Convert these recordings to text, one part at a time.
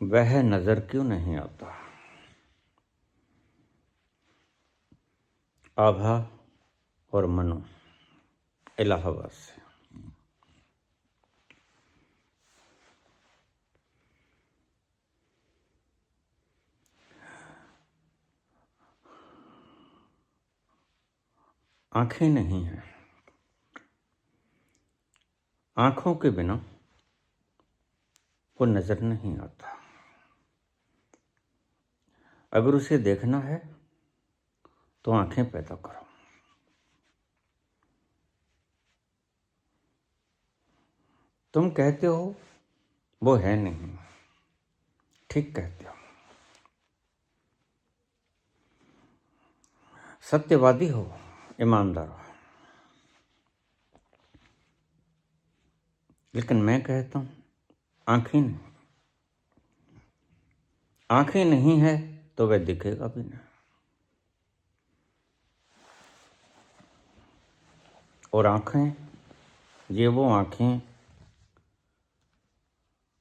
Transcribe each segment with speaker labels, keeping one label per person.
Speaker 1: वह नजर क्यों नहीं आता। आभा और मनु, इलाहाबाद से। आंखें नहीं हैं, आंखों के बिना वो नजर नहीं आता। अगर उसे देखना है तो आंखें पैदा करो। तुम कहते हो वो है नहीं, ठीक कहते हो। सत्यवादी हो, ईमानदार हो। लेकिन मैं कहता हूं आंखें नहीं। आंखें नहीं है तो वह दिखेगा भी नहीं। और आंखें, ये वो आंखें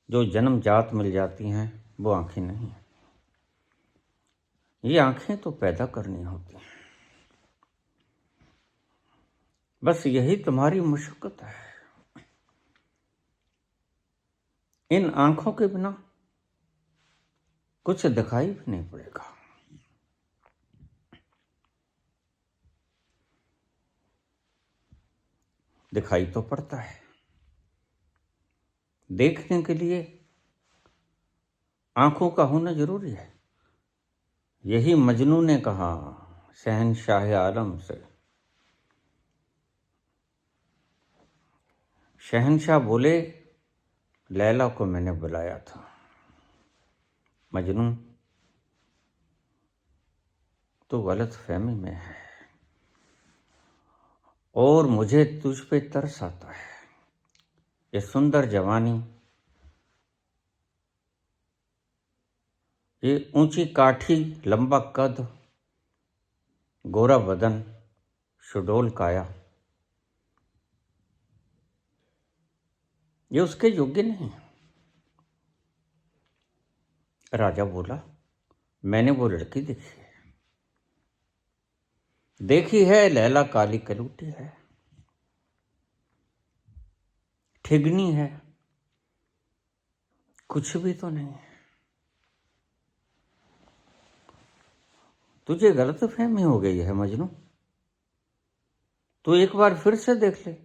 Speaker 1: जो जन्मजात मिल जाती हैं, वो आंखें नहीं हैं। ये आंखें तो पैदा करनी होती हैं। बस यही तुम्हारी मुशक्कत है। इन आंखों के बिना कुछ दिखाई भी नहीं पड़ेगा। दिखाई तो पड़ता है, देखने के लिए आंखों का होना जरूरी है। यही मजनू ने कहा शहंशाह आलम से। शहंशाह बोले लैला को मैंने बुलाया था। मजनू तो गलत फहमी में है और मुझे तुझ पे तरस आता है। ये सुंदर जवानी, ये ऊंची काठी, लंबा कद, गोरा बदन, सुडोल काया, ये उसके योग्य नहीं। राजा बोला मैंने वो लड़की देखी है लैला काली कलूटी है, ठिगनी है, कुछ भी तो नहीं है। तुझे गलत फहमी हो गई है मजनू, तू एक बार फिर से देख ले।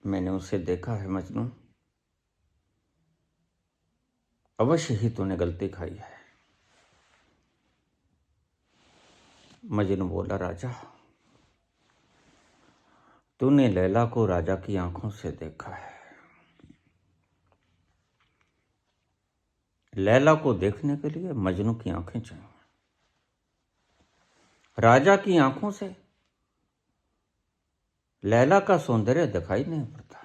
Speaker 1: मैंने उसे देखा है मजनू, अवश्य ही तूने गलती खाई है। मजनू बोला राजा, तूने लैला को राजा की आंखों से देखा है। लैला को देखने के लिए मजनू की आंखें चाहिए। राजा की आंखों से लैला का सौंदर्य दिखाई नहीं पड़ता।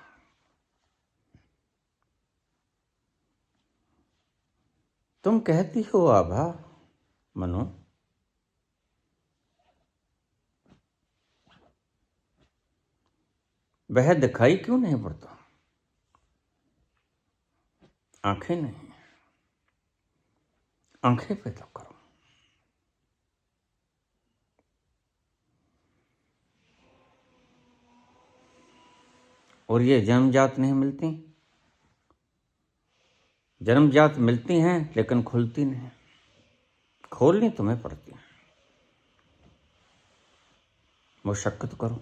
Speaker 1: तुम कहती हो आभा, मनु, वह दिखाई क्यों नहीं पड़ता। आंखें नहीं, आंखें पैदा करो। और ये जन्मजात नहीं मिलती, जन्मजात मिलती हैं लेकिन खुलती नहीं, खोलनी तुम्हें पड़ती है। मुशक्कत करो,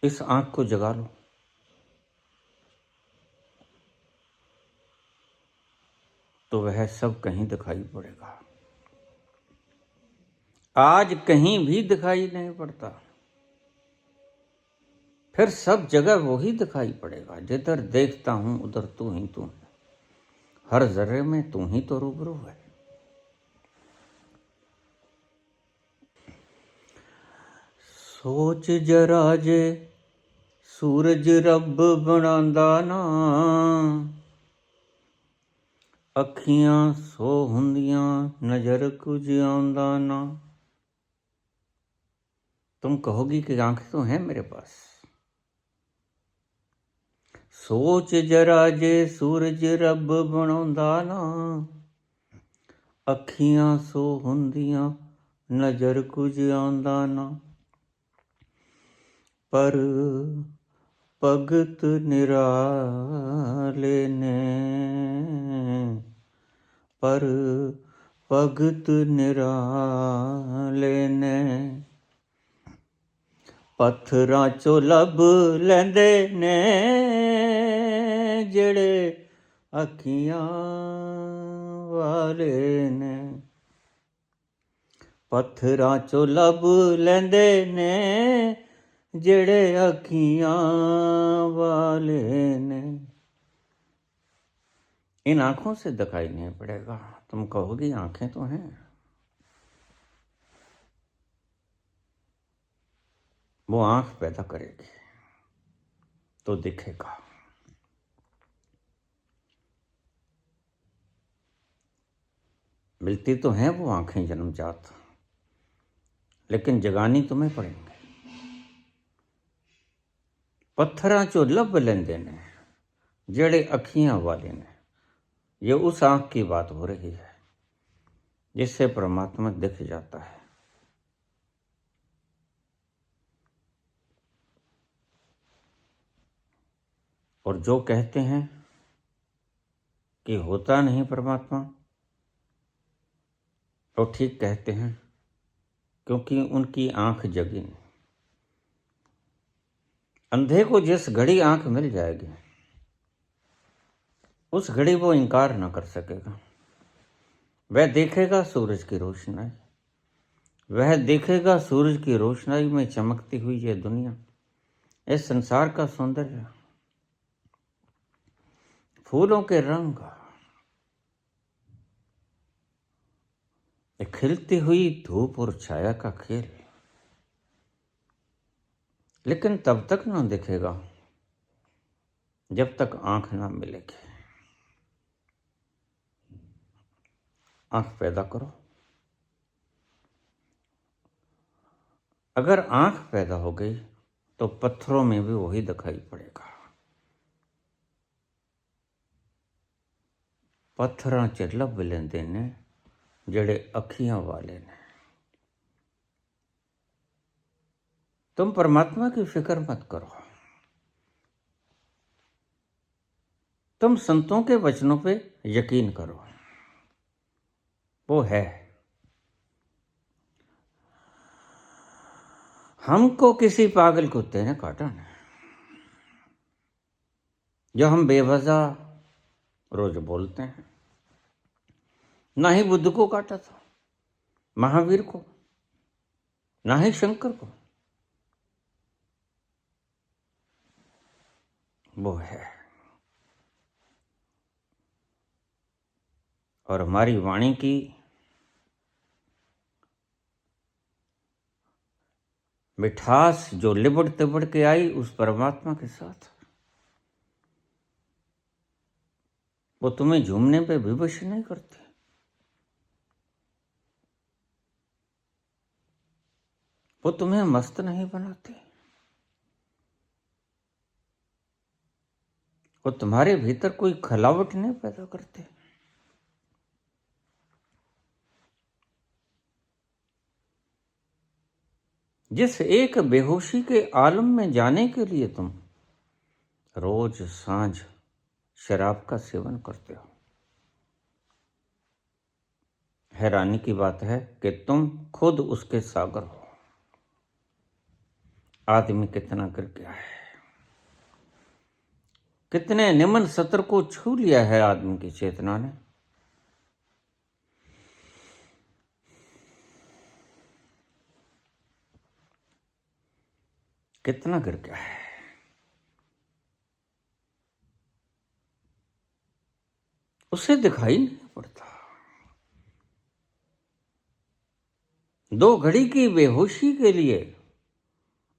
Speaker 1: इस आंख को जगा लो। तो वह सब कहीं दिखाई पड़ेगा। आज कहीं भी दिखाई नहीं पड़ता, फिर सब जगह वही दिखाई पड़ेगा। जिधर देखता हूं उधर तू ही तू, हर जर्रे में तू ही तो रूबरू है। सोच जरा जे सूरज रब बनांदा ना, अखियां सो हुंदियां नजर कुछ आंदा ना। तुम कहोगी कि आंखें तो हैं मेरे पास, सोच जरा जे सूरज रब बनाਉਂਦਾ ना, ਅੱਖੀਆਂ ਸੋ ਹੁੰਦੀਆਂ ਨਜ਼ਰ ਕੁਝ ਆਉਂਦਾ ਨਾ, ਪਰ ਭਗਤ ਨਿਰਾਲੇ ਨੇ, ਪਰ ਭਗਤ ਨਿਰਾਲੇ ਨੇ, ਪੱਥਰਾਂ ਚੋਂ ਲੱਭ ਲੈਂਦੇ ਨੇ ਜਿਹੜੇ ਅੱਖੀਆਂ ਵਾਲੇ ਨੇ, ਪੱਥਰਾਂ ਚੋਂ ਲੱਭ ਲੈਂਦੇ ਨੇ ਜਿਹੜੇ ਅੱਖੀਆਂ वाले ने। इन आंखों से दिखाई नहीं पड़ेगा। तुम कहोगी आंखें तो हैं, वो आंख पैदा करेगी तो दिखेगा। मिलती तो हैं वो आंखें जन्मजात, लेकिन जगानी तुम्हें पड़ेंगे। पत्थरां चो लभ लेंदे ने जेड़े अखियां वाले ने, ये उस आंख की बात हो रही है जिससे परमात्मा दिख जाता है। और जो कहते हैं कि होता नहीं परमात्मा, तो ठीक कहते हैं, क्योंकि उनकी आंख जगी नहीं। अंधे को जिस घड़ी आंख मिल जाएगी उस घड़ी वो इनकार न कर सकेगा। वह देखेगा सूरज की रोशनाई, वह देखेगा सूरज की रोशनाई में चमकती हुई ये दुनिया, इस संसार का सौंदर्य, फूलों के रंग, खिलती हुई धूप और छाया का खेल। लेकिन तब तक ना दिखेगा जब तक आंख ना मिलेगी। आंख पैदा करो। अगर आंख पैदा हो गई तो पत्थरों में भी वही दिखाई पड़ेगा। पत्थरां च लभ लेंदे ने जेड़े अखियां वाले ने। तुम परमात्मा की फिक्र मत करो, तुम संतों के वचनों पे यकीन करो, वो है। हमको किसी पागल कुत्ते ने काटा नहीं, जो हम बेवजह रोज बोलते हैं। ना ही बुद्ध को काटा था, महावीर को, ना ही शंकर को, वो है। और हमारी वाणी की मिठास जो लिबड़ तिबड़ के आई उस परमात्मा के साथ, वो तुम्हें झूमने पे विवश नहीं करते। वो तुम्हें मस्त नहीं बनाते। वो तुम्हारे भीतर कोई खलावट नहीं पैदा करते। जिस एक बेहोशी के आलम में जाने के लिए तुम रोज सांझ शराब का सेवन करते हो, हैरानी की बात है कि तुम खुद उसके सागर हो। आदमी कितना गिर गया है, कितने निमन सत्र को छू लिया है आदमी की चेतना ने। कितना गिर गया है। उसे दिखाई नहीं पड़ता। दो घड़ी की बेहोशी के लिए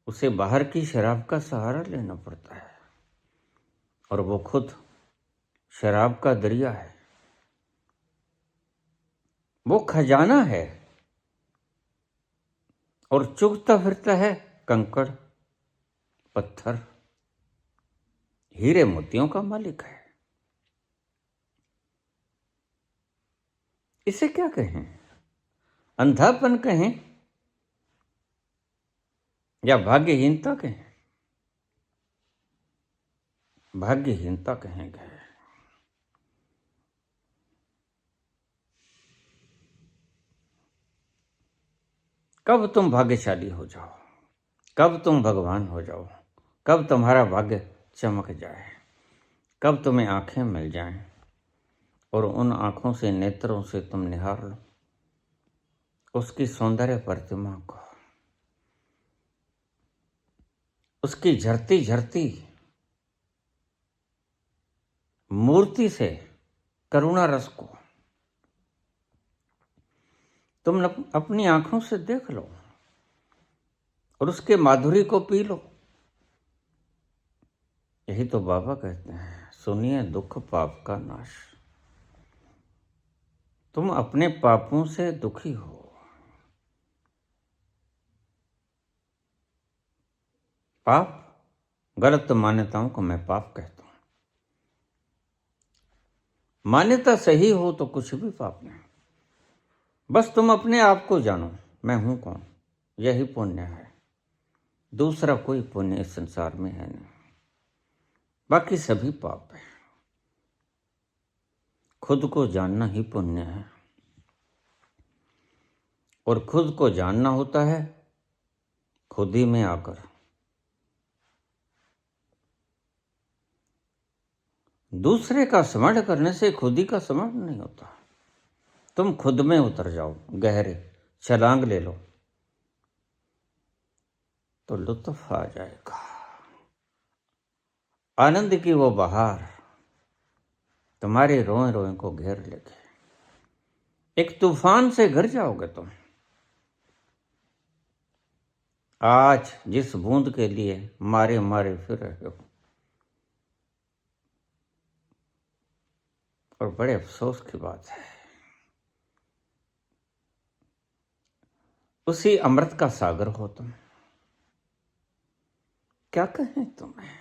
Speaker 1: उसे बाहर की शराब का सहारा लेना पड़ता है, और वो खुद शराब का दरिया है। वो खजाना है और चुगता फिरता है कंकड़ पत्थर। हीरे मोतियों का मालिक है। इसे क्या कहें, अंधापन कहें या भाग्यहीनता कहें? भाग्यहीनता कहेंगे। कब तुम भाग्यशाली हो जाओ, कब तुम भगवान हो जाओ, कब तुम्हारा भाग्य चमक जाए, कब तुम्हें आंखें मिल जाएं और उन आंखों से, नेत्रों से तुम निहार लो उसकी सौंदर्य प्रतिमा को, उसकी झरती झरती मूर्ति से करुणा रस को तुम अपनी आंखों से देख लो और उसके माधुरी को पी लो। यही तो बाबा कहते हैं, सुनिए दुख पाप का नाश। तुम अपने पापों से दुखी हो, पाप गलत मान्यताओं को मैं पाप कहता हूं। मान्यता सही हो तो कुछ भी पाप नहीं। बस तुम अपने आप को जानो, मैं हूं कौन, यही पुण्य है। दूसरा कोई पुण्य इस संसार में है नहीं, बाकी सभी पाप है। खुद को जानना ही पुण्य है और खुद को जानना होता है खुद ही में आकर। दूसरे का स्मरण करने से खुद ही का स्मरण नहीं होता। तुम खुद में उतर जाओ, गहरे छलांग ले लो तो लुत्फ आ जाएगा। आनंद की वो बहार तुम्हारे रोए रोए को घेर लेगी। एक तूफान से घिर जाओगे तुम। आज जिस बूंद के लिए मारे मारे फिर रहे हो और बड़े अफसोस की बात है, उसी अमृत का सागर हो तुम। क्या कहें तुम्हें।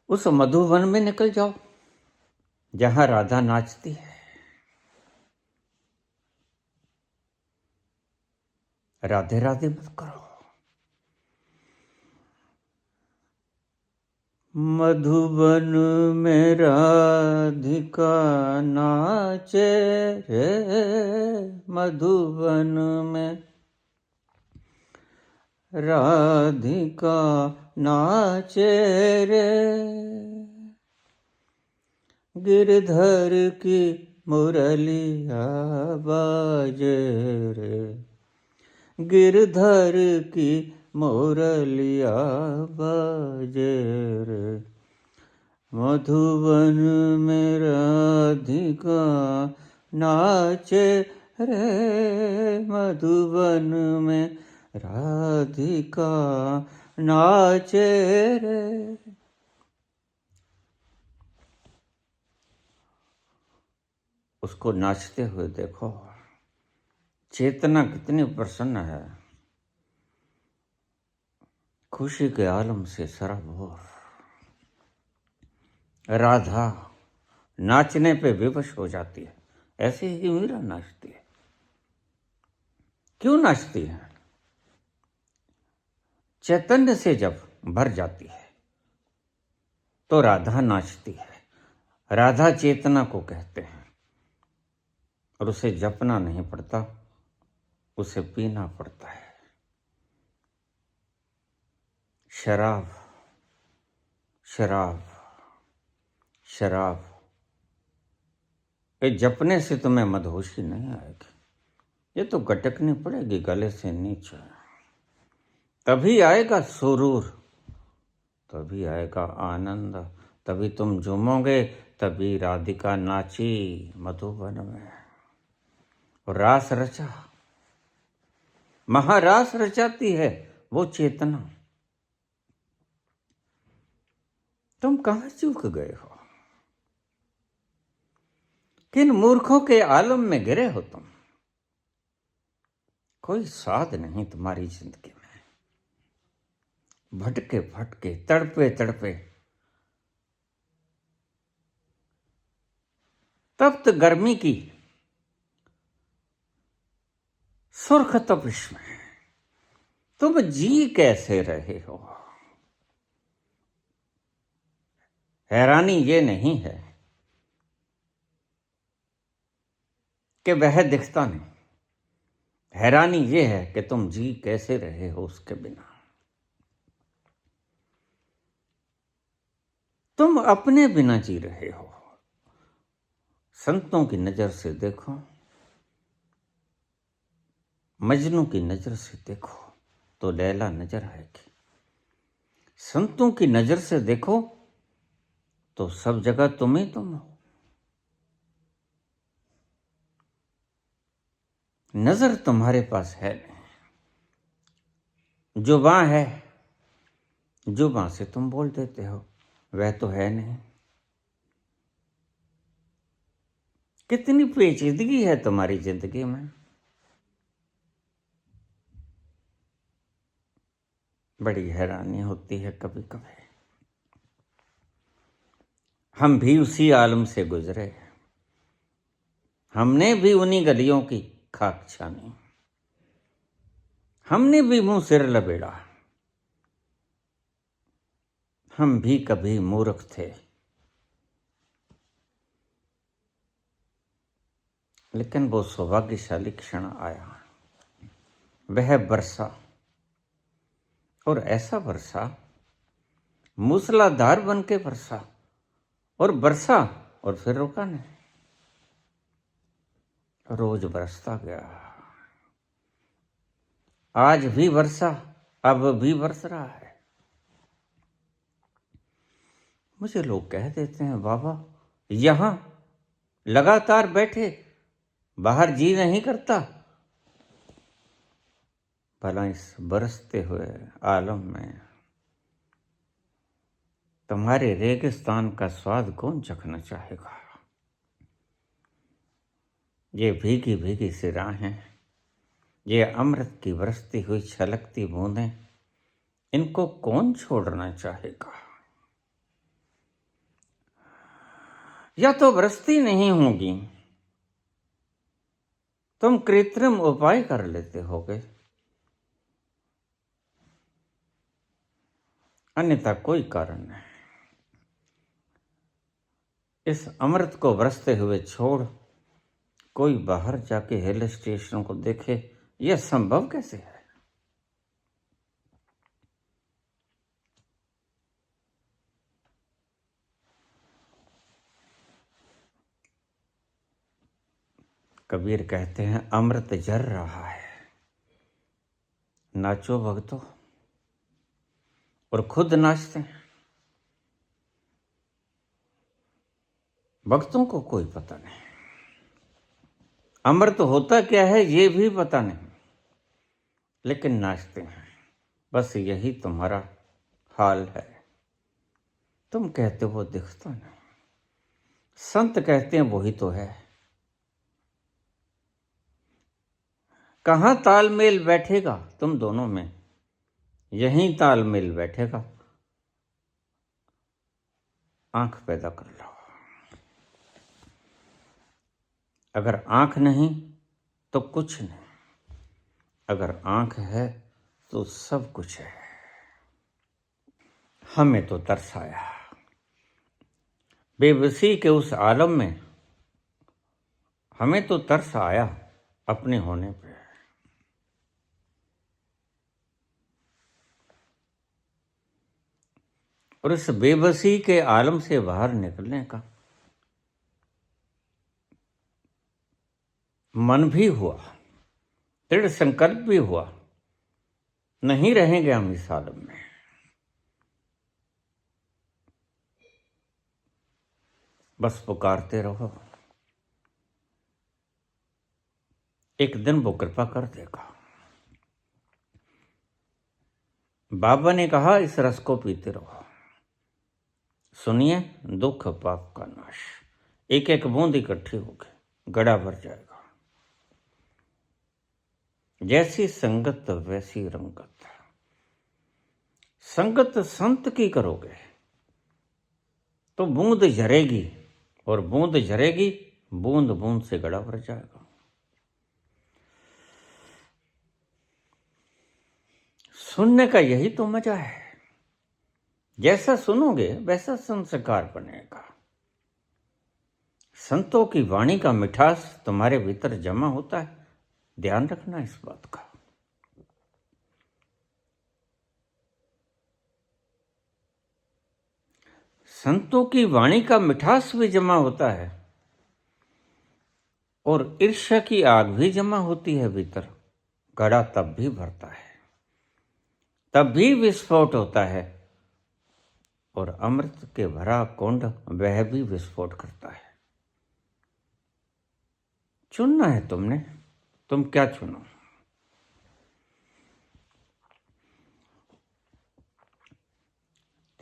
Speaker 1: उस मधुवन में निकल जाओ जहां राधा नाचती है। राधे राधे मत करो। मधुबन में राधिका नाचे रे, मधुबन में राधिका नाचे रे, गिरधर की मुरलिया बाजे रे, गिरधर की मुरलिया बाजे रे, मधुबन में राधिका नाचे रे, मधुबन में राधिका नाचे रे। उसको नाचते हुए देखो, चेतना कितनी प्रसन्न है, खुशी के आलम से सराबोर। राधा नाचने पे विवश हो जाती है, ऐसे ही मीरा नाचती है। क्यों नाचती है? चैतन्य से जब भर जाती है तो राधा नाचती है। राधा चेतना को कहते हैं और उसे जपना नहीं पड़ता, उसे पीना पड़ता है। शराब शराब शराब, ये जपने से तुम्हें मदहोशी नहीं आएगी, ये तो गटकनी पड़ेगी गले से नीचे। तभी आएगा सुरूर, तभी आएगा आनंद, तभी तुम झूमोगे, तभी राधिका नाची मधुबन में और रास रचा। महारास रचाती है वो चेतना, तुम कहाँ चूक गए हो? किन मूर्खों के आलम में गिरे हो तुम? कोई स्वाद नहीं तुम्हारी जिंदगी में, भटके भटके तड़पे तड़पे तप्त गर्मी की सुर्ख तपिश में तुम जी कैसे रहे हो? हैरानी ये नहीं है कि वह दिखता नहीं, हैरानी ये है कि तुम जी कैसे रहे हो उसके बिना। तुम अपने बिना जी रहे हो। संतों की नजर से देखो, मजनू की नजर से देखो तो लैला नजर आएगी। संतों की नजर से देखो तो सब जगह तुम ही तुम हो। नजर तुम्हारे पास है नहीं, जुबान है, जुबान से तुम बोल देते हो, वह तो है नहीं। कितनी पेचीदगी है तुम्हारी जिंदगी में। बड़ी हैरानी होती है कभी कभी। हम भी उसी आलम से गुजरे, हमने भी उन्हीं गलियों की खाक छानी, हमने भी मुंह सिर लबेड़ा। हम भी कभी मूर्ख थे, लेकिन वो सौभाग्यशाली क्षण आया। वह बरसा, और ऐसा बरसा, मूसलाधार बन के बरसा, और बरसा और फिर रुका नहीं, रोज बरसता गया। आज भी बरसा, अब भी बरस रहा है। मुझे लोग कह देते हैं, बाबा यहां लगातार बैठे, बाहर जी नहीं करता। भला इस बरसते हुए आलम में तुम्हारे रेगिस्तान का स्वाद कौन चखना चाहेगा? ये भीगी भीगी सी राहें, ये अमृत की बरसती हुई छलकती बूंदें, इनको कौन छोड़ना चाहेगा? या तो बरसती नहीं होगी, तुम कृत्रिम उपाय कर लेते होगे, अन्यथा कोई कारण नहीं। इस अमृत को बरसते हुए छोड़ कोई बाहर जाके हिल स्टेशन को देखे, यह संभव कैसे है? कबीर कहते हैं, अमृत झर रहा है, नाचो भक्तों, और खुद नाचते हैं। भक्तों को कोई पता नहीं, अमृत होता क्या है ये भी पता नहीं, लेकिन नाचते हैं। बस यही तुम्हारा हाल है। तुम कहते हो दिखता नहीं, संत कहते हैं वही तो है। कहां तालमेल बैठेगा तुम दोनों में? यहीं तालमेल बैठेगा। आंख पैदा कर लो। अगर आंख नहीं तो कुछ नहीं, अगर आंख है तो सब कुछ है। हमें तो तरस आया बेबसी के उस आलम में, हमें तो तरस आया अपने होने पे। और इस बेबसी के आलम से बाहर निकलने का मन भी हुआ, दृढ़ संकल्प भी हुआ, नहीं रहेंगे हम इस आलम में। बस पुकारते रहो, एक दिन वो कृपा कर देगा। बाबा ने कहा, इस रस को पीते रहो, सुनिए, दुख पाप का नाश। एक एक बूंद इकट्ठी होगी, गड़ा भर जाएगा। जैसी संगत वैसी रंगत। संगत संत की करोगे तो बूंद झरेगी, और बूंद झरेगी, बूंद बूंद से गड़ा भर जाएगा। सुनने का यही तो मजा है। जैसा सुनोगे वैसा संस्कार बनेगा। संतों की वाणी का मिठास तुम्हारे भीतर जमा होता है, ध्यान रखना इस बात का। संतों की वाणी का मिठास भी जमा होता है, और ईर्ष्या की आग भी जमा होती है भीतर। घड़ा तब भी भरता है, तब भी विस्फोट होता है, और अमृत के भरा कुंड वह भी विस्फोट करता है। चुनना है तुमने, तुम क्या चुनो।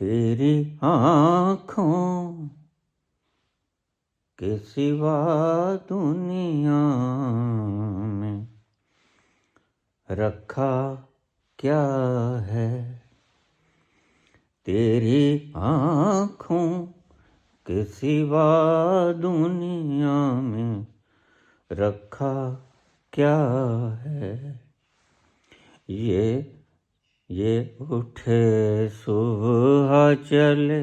Speaker 1: तेरी आँखों के सिवा दुनिया में रखा क्या है। तेरी आँखों के सिवा दुनिया में रखा क्या है। ये उठे सुबह चले,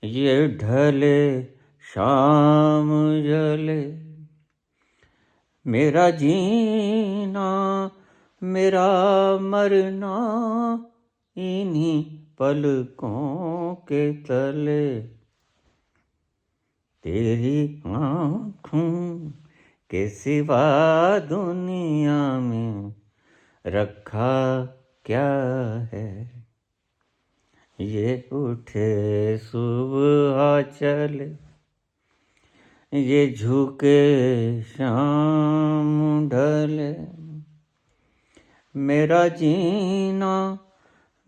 Speaker 1: ये ढले शाम जले। मेरा जीना मेरा मरना इन्हीं पलकों के तले। तेरी आँखों के सिवा दुनिया में रखा क्या है। ये उठे सुबह चले, ये झुके शाम ढले। मेरा जीना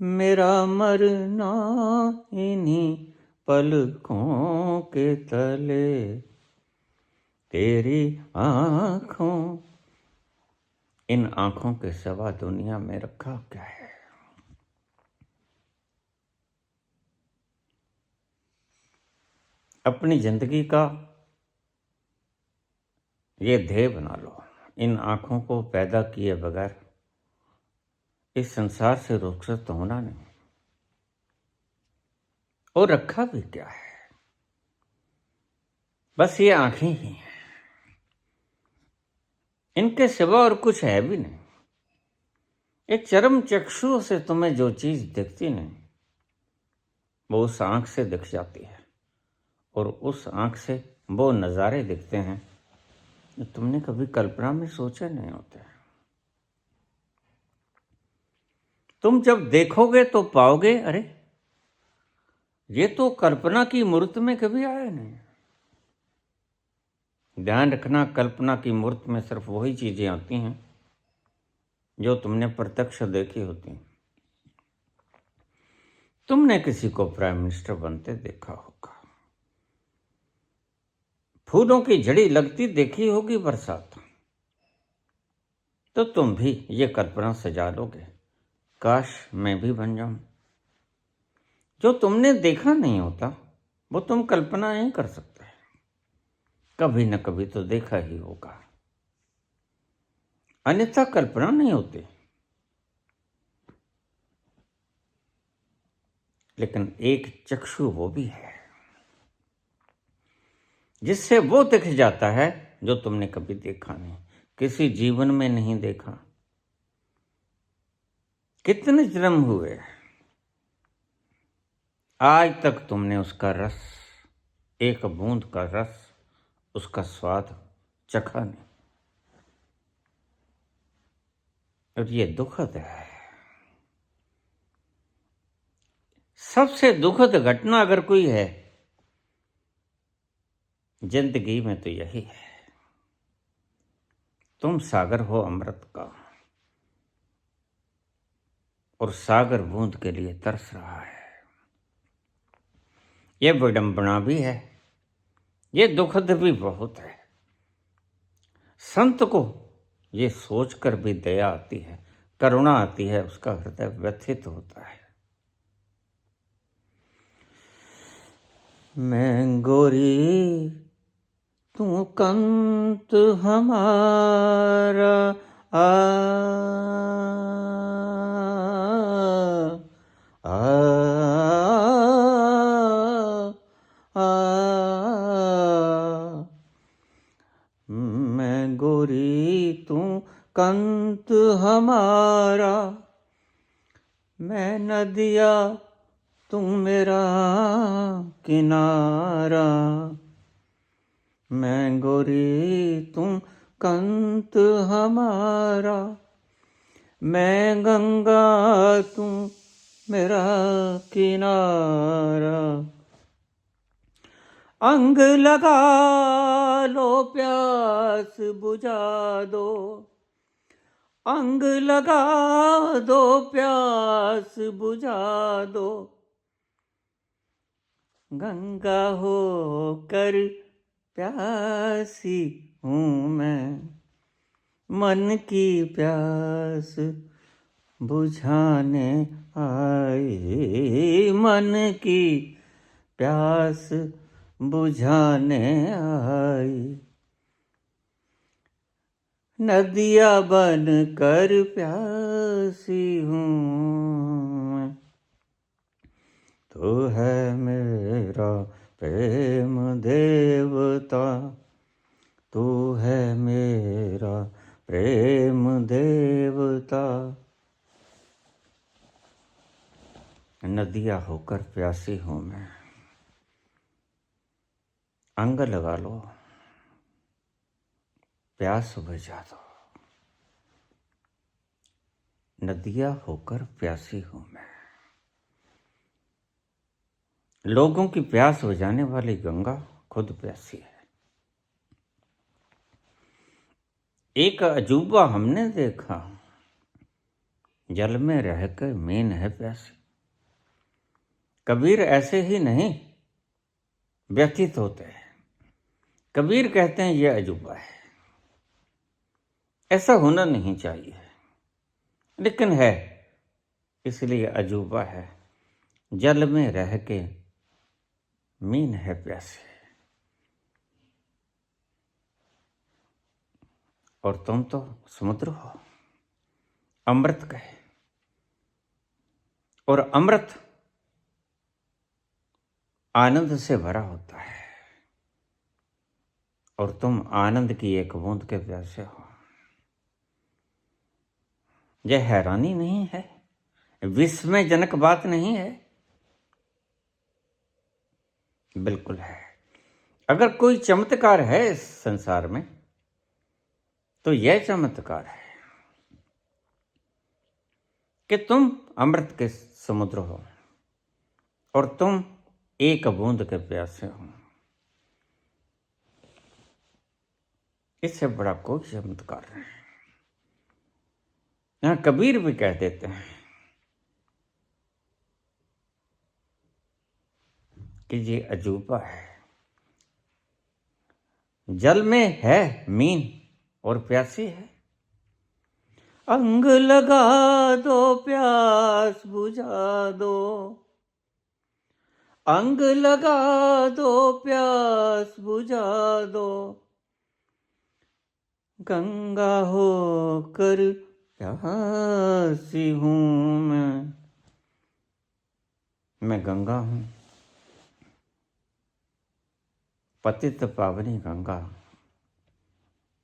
Speaker 1: मेरा मरना इन्हीं पलकों के तले। तेरी आँखों, इन आँखों के सिवा दुनिया में रखा क्या है। अपनी जिंदगी का ये ध्येय बना लो, इन आँखों को पैदा किए बगैर इस संसार से रुखसत होना नहीं। और रखा भी क्या है, बस ये आँखें ही हैं, इनके सिवा और कुछ है भी नहीं। एक चरम चक्षु से तुम्हें जो चीज दिखती नहीं, वो उस आँख से दिख जाती है, और उस आँख से वो नज़ारे दिखते हैं जो तुमने कभी कल्पना में सोचे नहीं होते। तुम जब देखोगे तो पाओगे, अरे ये तो कल्पना की मूर्त में कभी आया नहीं। ध्यान रखना, कल्पना की मूर्त में सिर्फ वही चीजें आती हैं जो तुमने प्रत्यक्ष देखी होती। तुमने किसी को प्राइम मिनिस्टर बनते देखा होगा, फूलों की झड़ी लगती देखी होगी बरसात, तो तुम भी ये कल्पना सजा लोगे, काश मैं भी बन जाऊं। जो तुमने देखा नहीं होता वो तुम कल्पना नहीं कर सकते, कभी न कभी तो देखा ही होगा, अन्यथा कल्पना नहीं होती। लेकिन एक चक्षु वो भी है जिससे वो दिख जाता है जो तुमने कभी देखा नहीं, किसी जीवन में नहीं देखा। कितने जन्म हुए, आज तक तुमने उसका रस, एक बूंद का रस, उसका स्वाद चखा नहीं। और ये दुखद है। सबसे दुखद घटना अगर कोई है जिंदगी में तो यही है। तुम सागर हो अमृत का, और सागर बूंद के लिए तरस रहा है। ये विडंबना भी है, ये दुखद भी बहुत है। संत को ये सोचकर भी दया आती है, करुणा आती है, उसका हृदय व्यथित होता है। मैं गोरी तू कंत हमारा आ, आ, आ, मैं गोरी तू कंत हमारा, मैं नदिया तू मेरा किनारा, मैं गोरी तू कंत हमारा, मैं गंगा तू मेरा किनारा। अंग लगा लो प्यास बुझा दो, अंग लगा दो प्यास बुझा दो, गंगा हो कर प्यासी हूँ मैं, मन की प्यास बुझाने आई, मन की प्यास बुझाने आई। नदिया बन कर प्यासी हूँ मैं, तू है मेरा प्रेम देवता, तू है मेरा प्रेम देवता। नदिया होकर प्यासी हूँ मैं, अंग लगा लो प्यास बुझा दो, नदिया होकर प्यासी हूं मैं। लोगों की प्यास बुझाने वाली गंगा खुद प्यासी है। एक अजूबा हमने देखा, जल में रहकर मीन है प्यासी। कबीर ऐसे ही नहीं व्यथित होते हैं, कबीर कहते हैं यह अजूबा है, ऐसा होना नहीं चाहिए, लेकिन है, इसलिए अजूबा है। जल में रह के मीन है प्यासे, और तुम तो समुद्र हो, अमृत कहे, और अमृत आनंद से भरा होता है, और तुम आनंद की एक बूंद के प्यासे हो। यह हैरानी नहीं है, विस्मयजनक बात नहीं है? बिल्कुल है। अगर कोई चमत्कार है इस संसार में तो यह चमत्कार है कि तुम अमृत के समुद्र हो और तुम एक बूंद के प्यासे हो। इससे बड़ा कोई चमत्कार नहीं। यहां कबीर भी कह देते हैं कि ये अजूबा है। जल में है मीन और प्यासी है, अंग लगा दो प्यास बुझा दो, अंग लगा दो प्यास बुझा दो, गंगा हो कर प्यासी हूं मैं गंगा हूं, पतित पावनी गंगा,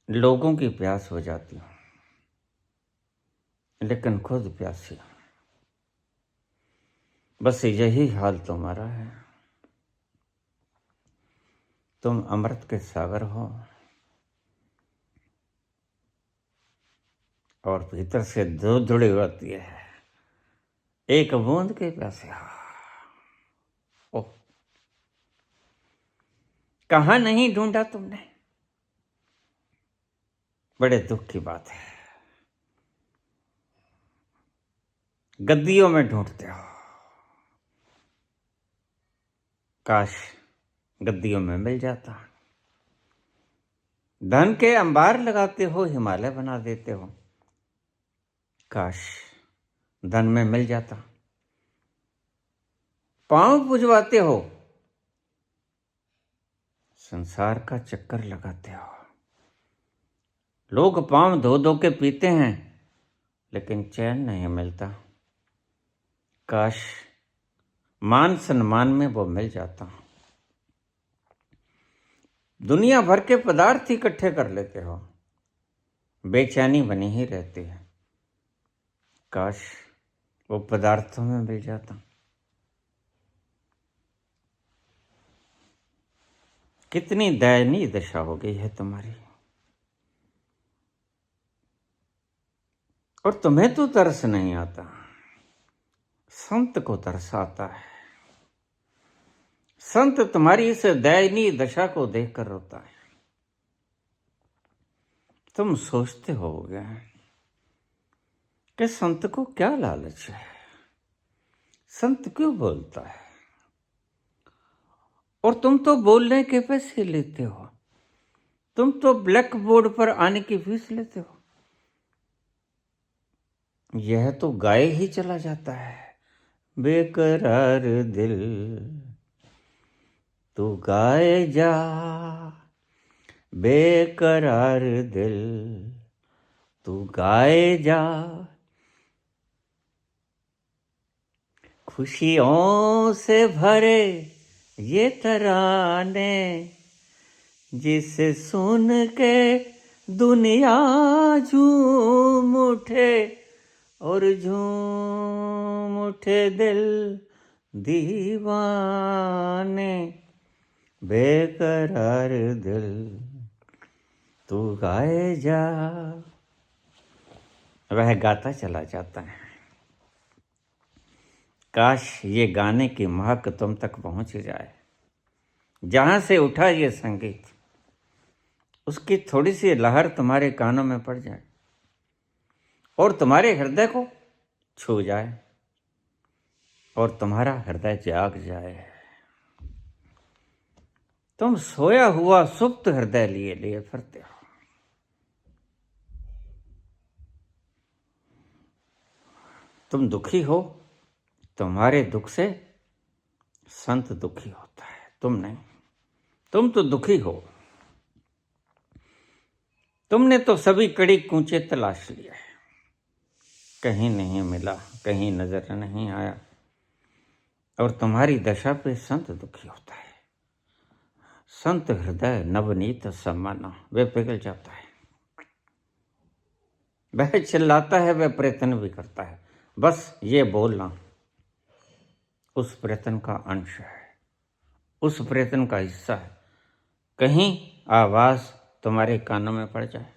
Speaker 1: लोगों की प्यास बुझाती हूं लेकिन खुद प्यासी हूं। बस यही हाल तुम्हारा है। तुम अमृत के सागर हो और भीतर से दूध जुड़ी होती है, एक बूंद के प्यासे हो। ओह, कहां नहीं ढूंढा तुमने? बड़े दुख की बात है, गद्दियों में ढूंढते हो, काश गद्दियों में मिल जाता। धन के अंबार लगाते हो, हिमालय बना देते हो। काश धन में मिल जाता। पांव पुजवाते हो, संसार का चक्कर लगाते हो। लोग पांव धो धो के पीते हैं, लेकिन चैन नहीं मिलता। काश मान सम्मान में वो मिल जाता। दुनिया भर के पदार्थ इकट्ठे कर लेते हो, बेचैनी बनी ही रहती है। काश वो पदार्थों में मिल जाता। कितनी दयनीय दशा हो गई है तुम्हारी। और तुम्हें तो तरस नहीं आता, संत को तरस आता है। संत तुम्हारी इस दयनीय दशा को देखकर रोता है। तुम सोचते होगे कि संत को क्या लालच है, संत क्यों बोलता है, और तुम तो बोलने के पैसे लेते हो, तुम तो ब्लैक बोर्ड पर आने की फीस लेते हो। यह तो गाए ही चला जाता है। बेकरार दिल तू गाए जा, बेकरार दिल तू गाए जा, खुशियों से भरे ये तराने, जिसे सुन के दुनिया झूम उठे और झूम उठे दिल दीवाने। बेकरार दिल तू गाए जा। वह गाता चला जाता है। काश ये गाने की महक तुम तक पहुंच जाए। जहां से उठा ये संगीत, उसकी थोड़ी सी लहर तुम्हारे कानों में पड़ जाए और तुम्हारे हृदय को छू जाए और तुम्हारा हृदय जाग जाए। तुम सोया हुआ सुप्त हृदय लिए लिए फिरते हो। तुम दुखी हो, तुम्हारे दुख से संत दुखी होता है, तुम नहीं। तुम तो दुखी हो। तुमने तो सभी कड़ी कूचे तलाश लिया है, कहीं नहीं मिला, कहीं नजर नहीं आया, और तुम्हारी दशा पे संत दुखी होता है। संत हृदय नवनीत सम्माना, वे पिघल जाता है। वह चिल्लाता है, वह प्रयत्न भी करता है। बस ये बोलना उस प्रयत्न का अंश है, उस प्रयत्न का हिस्सा है। कहीं आवाज तुम्हारे कानों में पड़ जाए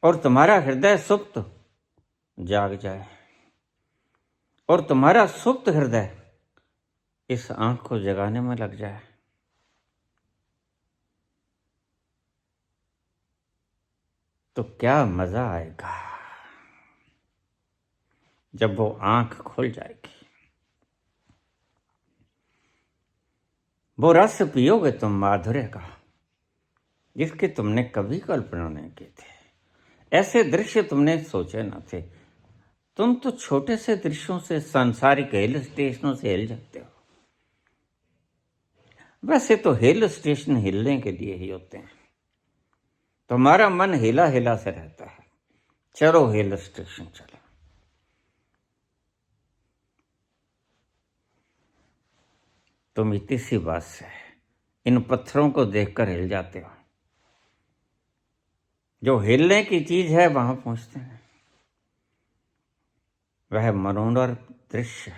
Speaker 1: और तुम्हारा हृदय सुप्त जाग जाए, और तुम्हारा सुप्त हृदय इस आंख को जगाने में लग जाए, तो क्या मजा आएगा जब वो आंख खुल जाएगी। वो रस पियोगे तुम माधुर्य का, जिसकी तुमने कभी कल्पना नहीं की थी। ऐसे दृश्य तुमने सोचे न थे। तुम तो छोटे से दृश्यों से, सांसारिक हिल स्टेशनों से हिल जाते हो। वैसे तो हिल स्टेशन हिलने के लिए ही होते हैं। तुम्हारा मन हिला हिला से रहता है। चलो हिल स्टेशन चलो। तुम इतनी सी बात से इन पत्थरों को देखकर हिल जाते हो। जो हिलने की चीज है वहां पहुंचते हैं। वह मनोरम दृश्य,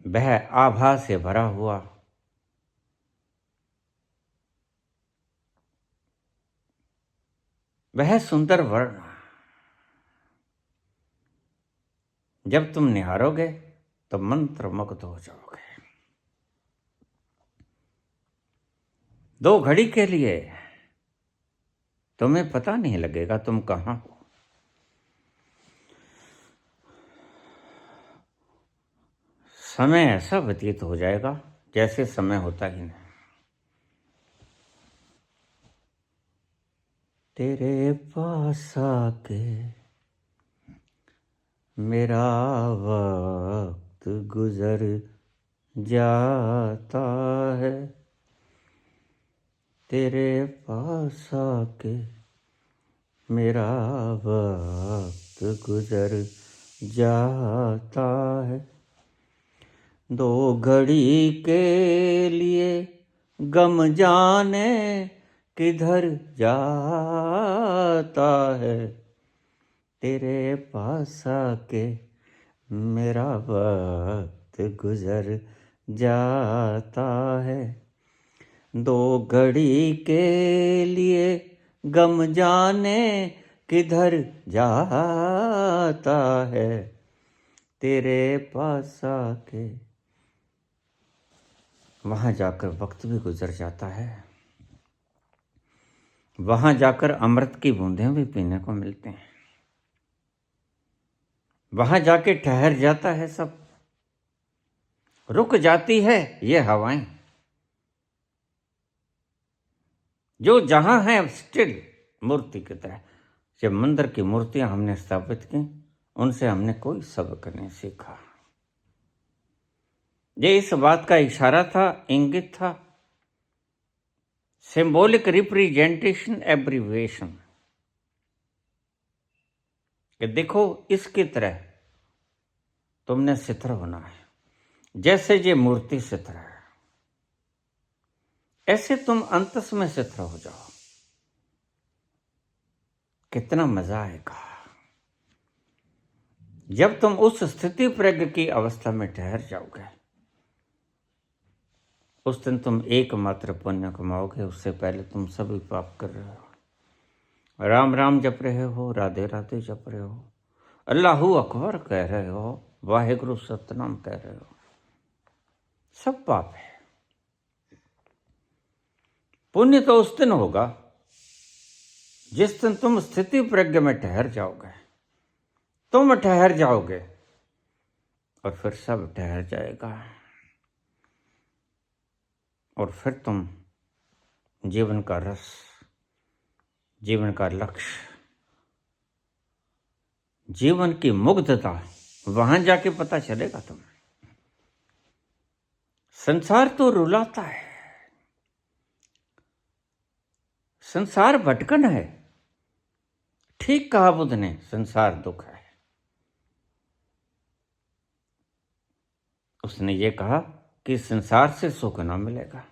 Speaker 1: वह आभा से भरा हुआ, वह सुंदर वर्ण, जब तुम निहारोगे तो मंत्रमुग्ध हो जाओगे। 2 घड़ी के लिए तुम्हें पता नहीं लगेगा तुम कहां हो। समय ऐसा व्यतीत हो जाएगा जैसे समय होता ही नहीं। तेरे पास आके मेरा वक्त गुजर जाता है, तेरे पास आके मेरा वक्त गुजर जाता है। दो घड़ी के लिए गम जाने किधर जाता है, तेरे पास आके मेरा वक्त गुजर जाता है। दो घड़ी के लिए गम जाने किधर जाता है, तेरे पास आके वहाँ जाकर वक्त भी गुजर जाता है। वहाँ जाकर अमृत की बूंदें भी पीने को मिलते हैं। वहाँ जाके ठहर जाता है सब, रुक जाती है ये हवाएं। जो जहाँ है स्टिल मूर्ति की तरह। जब मंदिर की मूर्तियां हमने स्थापित की, उनसे हमने कोई सबक नहीं सीखा। ये इस बात का इशारा था, इंगित था, सिंबॉलिक रिप्रेजेंटेशन, एब्रीविएशन, कि देखो इसकी तरह तुमने चित्र बना है, जैसे ये मूर्ति चित्र है, ऐसे तुम अंतस में चित्र हो जाओ। कितना मजा आएगा जब तुम उस स्थिति प्रज्ञ की अवस्था में ठहर जाओगे। उस दिन तुम एकमात्र पुण्य कमाओगे। उससे पहले तुम सभी पाप कर रहे हो, राम राम जप रहे हो, राधे राधे जप रहे हो, अल्लाहू अकबर कह रहे हो, वाहेगुरु सतनाम कह रहे हो, सब पाप है। पुण्य तो उस दिन होगा जिस दिन तुम स्थिति प्रज्ञ में ठहर जाओगे। तुम ठहर जाओगे और फिर सब ठहर जाएगा, और फिर तुम जीवन का रस, जीवन का लक्ष्य, जीवन की मुग्धता वहां जाके पता चलेगा तुम्हें। संसार तो रुलाता है, संसार भटकन है। ठीक कहा बुद्ध ने, संसार दुख है। उसने ये कहा कि संसार से सुख ना मिलेगा,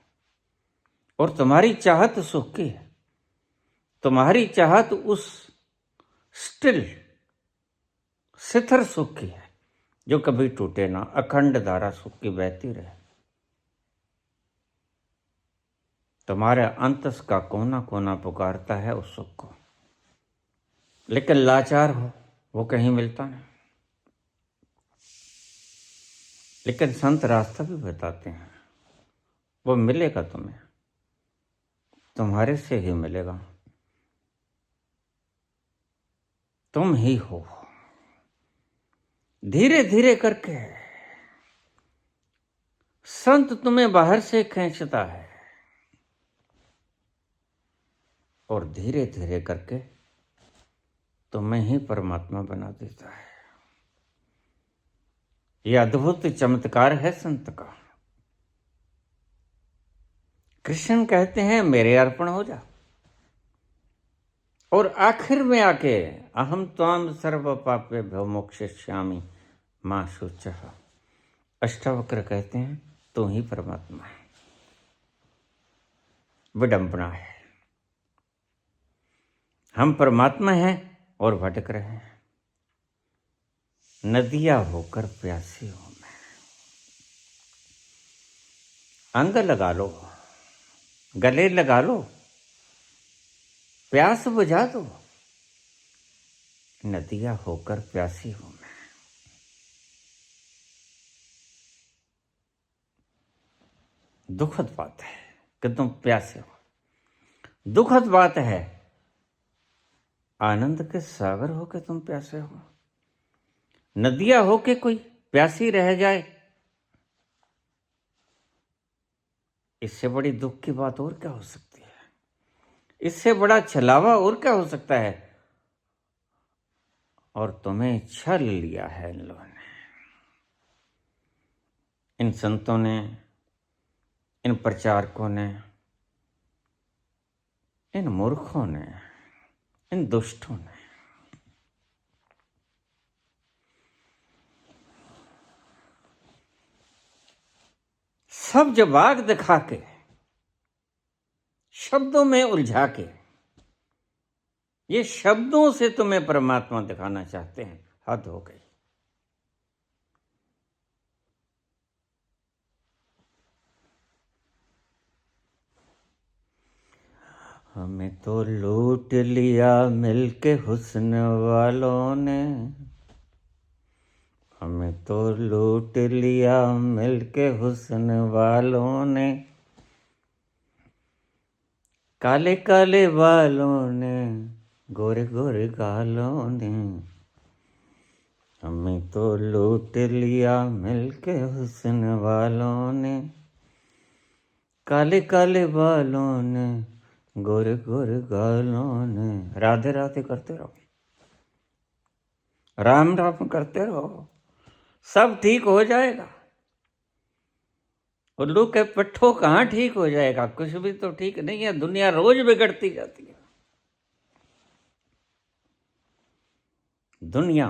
Speaker 1: और तुम्हारी चाहत सुख की है। तुम्हारी चाहत उस स्टिल शिथिर सुख की है जो कभी टूटे ना, अखंड धारा सुख की बहती रहे। तुम्हारे अंतस का कोना कोना पुकारता है उस सुख को, लेकिन लाचार हो, वो कहीं मिलता नहीं। लेकिन संत रास्ता भी बताते हैं, वो मिलेगा तुम्हें, तुम्हारे से ही मिलेगा। तुम ही हो। धीरे धीरे करके संत तुम्हें बाहर से खींचता है, और धीरे धीरे करके तुम्हें ही परमात्मा बना देता है। यह अद्भुत चमत्कार है संत का। कृष्ण कहते हैं मेरे अर्पण हो जा, और आखिर में आके अहम त्वाम सर्व पापेभ्यो मोक्षयिष्यामि मां शुचः। अष्टावक्र कहते हैं तू ही परमात्मा है। विडंबना है, हम परमात्मा हैं और भटक रहे हैं। नदियां होकर प्यासी हूं मैं। अंग लगा लो, गले लगा लो, प्यास बुझा दो। नदियां होकर प्यासी हूं मैं। दुखद बात है कि तुम प्यासे हो। दुखद बात है आनंद के सागर होके तुम प्यासे हो। नदियां होके कोई प्यासी रह जाए इससे बड़ी दुख की बात और क्या हो सकती है? इससे बड़ा छलावा और क्या हो सकता है? और तुम्हें छल लिया है इन लोगों ने, इन संतों ने, इन प्रचारकों ने, इन मूर्खों ने, इन दुष्टों ने। सब जवाब दिखा के, शब्दों में उलझा के, ये शब्दों से तुम्हें परमात्मा दिखाना चाहते हैं। हद हो गई। हमें तो लूट लिया मिलके हुस्न वालों ने, हमें तो लूट लिया मिलके हुस्न वालों ने, काले काले बालों ने, गोरे गोरे गालों ने, हमें तो लूट लिया मिलके हुस्न वालों ने, काले काले बालों ने, गोरे गोरे गालों ने। राधे राधे करते रहो, राम राम करते रहो, सब ठीक हो जाएगा। उल्लू के पिट्ठो कहाँ ठीक हो जाएगा? कुछ भी तो ठीक नहीं है। दुनिया रोज बिगड़ती जाती है। दुनिया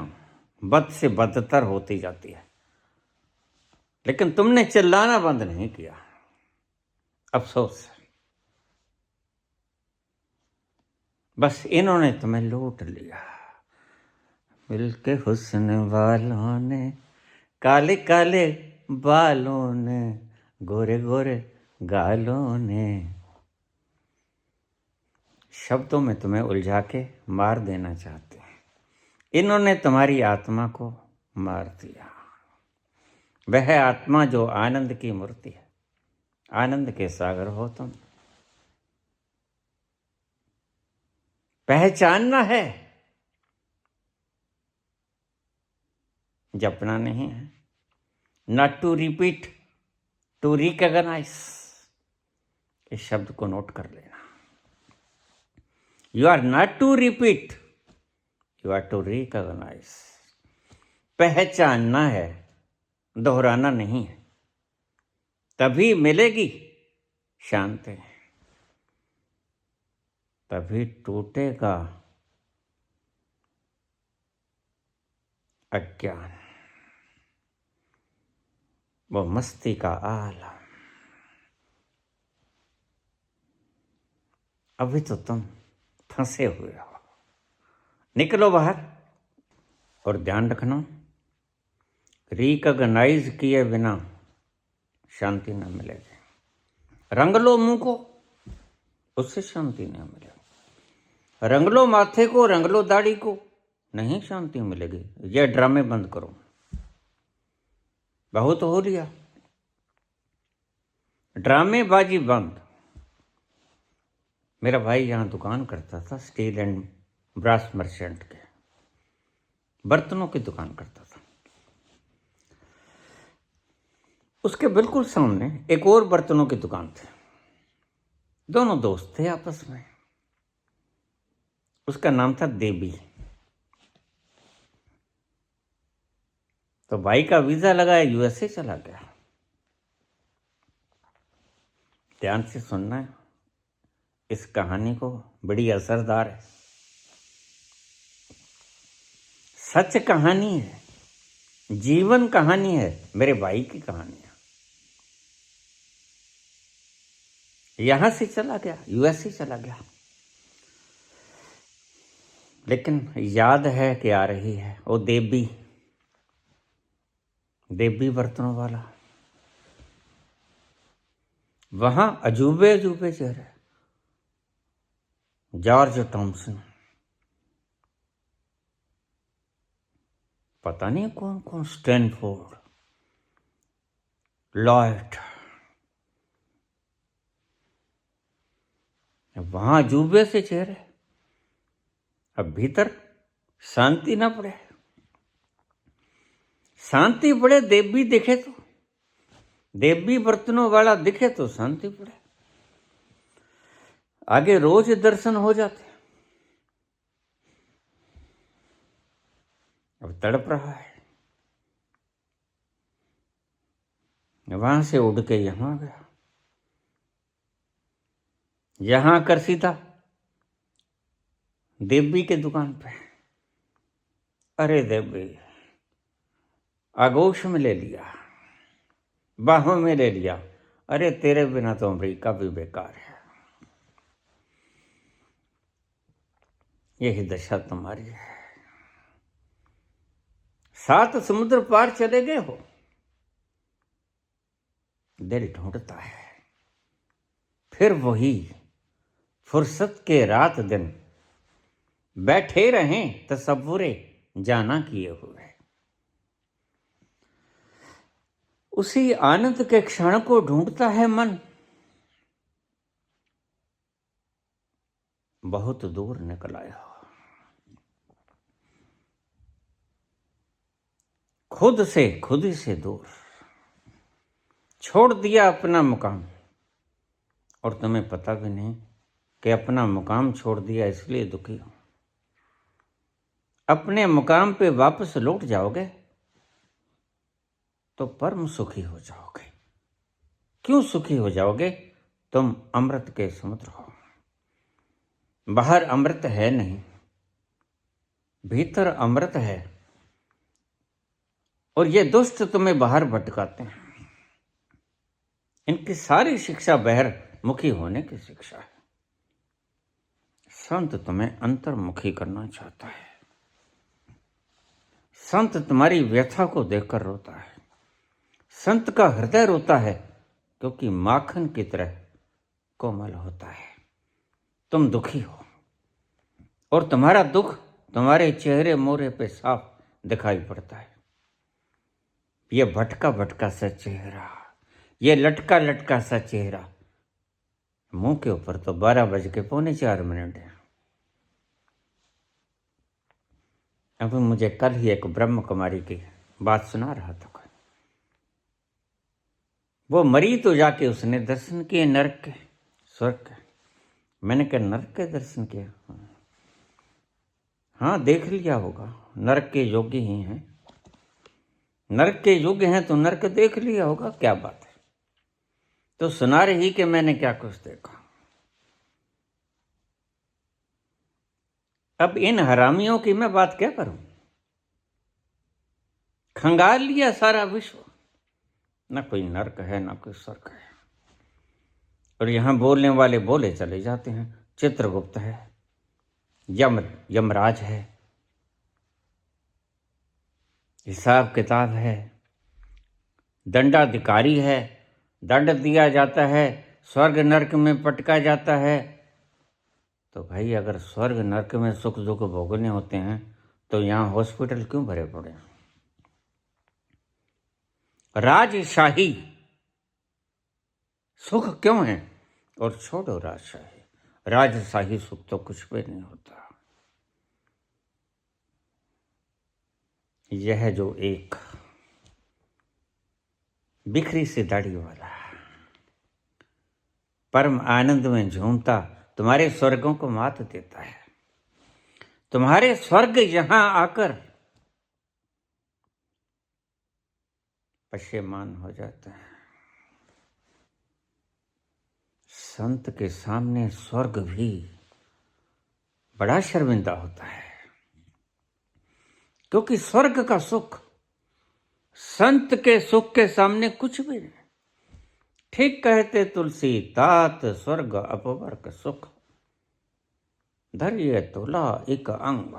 Speaker 1: बद से बदतर होती जाती है, लेकिन तुमने चिल्लाना बंद नहीं किया। अफसोस, बस इन्होंने तुम्हें लूट लिया मिलके हुस्न वालों ने, काले काले बालों ने, गोरे गोरे गालों ने। शब्दों में तुम्हें उलझा के मार देना चाहते हैं। इन्होंने तुम्हारी आत्मा को मार दिया। वह आत्मा जो आनंद की मूर्ति है, आनंद के सागर हो तुम। पहचानना है, जपना नहीं है। Not to repeat, to recognise. इस शब्द को नोट कर लेना। You are not to repeat, you are to recognise. पहचानना है, दोहराना नहीं है। तभी मिलेगी शांति, तभी टूटेगा अज्ञान, वो मस्ती का आलम। अभी तो तुम फंसे हुए हो। निकलो बाहर। और ध्यान रखना, रिकॉग्नाइज किए बिना शांति न मिलेगी। रंग लो मुंह को, उससे शांति नहीं मिलेगी। रंग लो माथे को, रंग लो दाढ़ी को, नहीं शांति मिलेगी। ये ड्रामे बंद करो। बहुत हो लिया, ड्रामेबाजी बंद। मेरा भाई यहाँ दुकान करता था, स्टील एंड ब्रास मर्चेंट के, बर्तनों की दुकान करता था। उसके बिल्कुल सामने एक और बर्तनों की दुकान थी। दोनों दोस्त थे आपस में। उसका नाम था देवी। तो भाई का वीजा लगा, यूएसए चला गया। ध्यान से सुनना है, इस कहानी को, बड़ी असरदार है। सच कहानी है, जीवन कहानी है, मेरे भाई की कहानी है। यहां से चला गया, यूएसए चला गया। लेकिन याद है कि आ रही है वो देवी, देवी बर्तनों वाला। वहां अजूबे अजूबे चेहरे, जॉर्ज थॉमसन, पता नहीं कौन कौन, स्टैनफोर्ड, लॉयड, वहां अजूबे से चेहरे। अब भीतर शांति ना पड़े, शांति पड़े देवी दिखे तो। देवी बर्तनों वाला दिखे तो शांति पड़े, आगे रोज दर्शन हो जाते। अब तड़प रहा है, वहां से उड़ के यहां गया, यहां कर सीधा देवी के दुकान पे। अरे देवी, आगोश में ले लिया, बाहों में ले लिया। अरे तेरे बिना तो अमेरिका भी बेकार है। यही दशा तुम्हारी है। 7 समुद्र पार चले गए हो, दिल ढूंढता है फिर वही फुर्सत के रात दिन, बैठे रहें तसव्वुरे जाना किए हुए। उसी आनंद के क्षण को ढूंढता है मन, बहुत दूर निकल आया, खुद से दूर छोड़ दिया अपना मुकाम। और तुम्हें पता भी नहीं कि अपना मुकाम छोड़ दिया इसलिए दुखी हो। अपने मुकाम पे वापस लौट जाओगे तो परम सुखी हो जाओगे। क्यों सुखी हो जाओगे? तुम अमृत के समुद्र हो, बाहर अमृत है नहीं, भीतर अमृत है। और ये दुष्ट तुम्हें बाहर भटकाते हैं। इनकी सारी शिक्षा बहर मुखी होने की शिक्षा है। संत तुम्हें अंतर्मुखी करना चाहता है। संत तुम्हारी व्यथा को देखकर रोता है। संत का हृदय रोता है क्योंकि माखन की तरह कोमल होता है। तुम दुखी हो और तुम्हारा दुख तुम्हारे चेहरे मोरे पे साफ दिखाई पड़ता है। ये भटका भटका सा चेहरा, ये लटका लटका सा चेहरा, मुंह के ऊपर तो 12:04 है। अभी मुझे कल ही एक ब्रह्म कुमारी की बात सुना रहा था। वो मरी तो जाके उसने दर्शन किए नरक के, स्वर्ग के। मैंने कहा नरक के दर्शन किया? हाँ देख लिया होगा, नरक के योग्य ही हैं। नरक के योग्य हैं तो नरक देख लिया होगा, क्या बात है। तो सुना रही कि मैंने क्या कुछ देखा। अब इन हरामियों की मैं बात क्या करूं? खंगाल लिया सारा विश्व, ना कोई नरक है ना कोई स्वर्ग है। और यहां बोलने वाले बोले चले जाते हैं। चित्रगुप्त है, यमराज है, हिसाब किताब है, दंडाधिकारी है, दंड दिया जाता है, स्वर्ग नरक में पटका जाता है। तो भाई अगर स्वर्ग नरक में सुख दुख भोगने होते हैं तो यहाँ हॉस्पिटल क्यों भरे पड़े? राजशाही सुख क्यों है? और छोड़ो राजशाही, राजशाही सुख तो कुछ भी नहीं होता। यह जो एक बिखरी सी दाढ़ी वाला परम आनंद में झूमता तुम्हारे स्वर्गों को मात देता है। तुम्हारे स्वर्ग यहां आकर पश्चिमान हो जाता है। संत के सामने स्वर्ग भी बड़ा शर्मिंदा होता है, क्योंकि स्वर्ग का सुख संत के सुख के सामने कुछ भी नहीं। ठीक कहते तुलसी, तात स्वर्ग अपवर्ग सुख, धैर्य तुला एक अंग।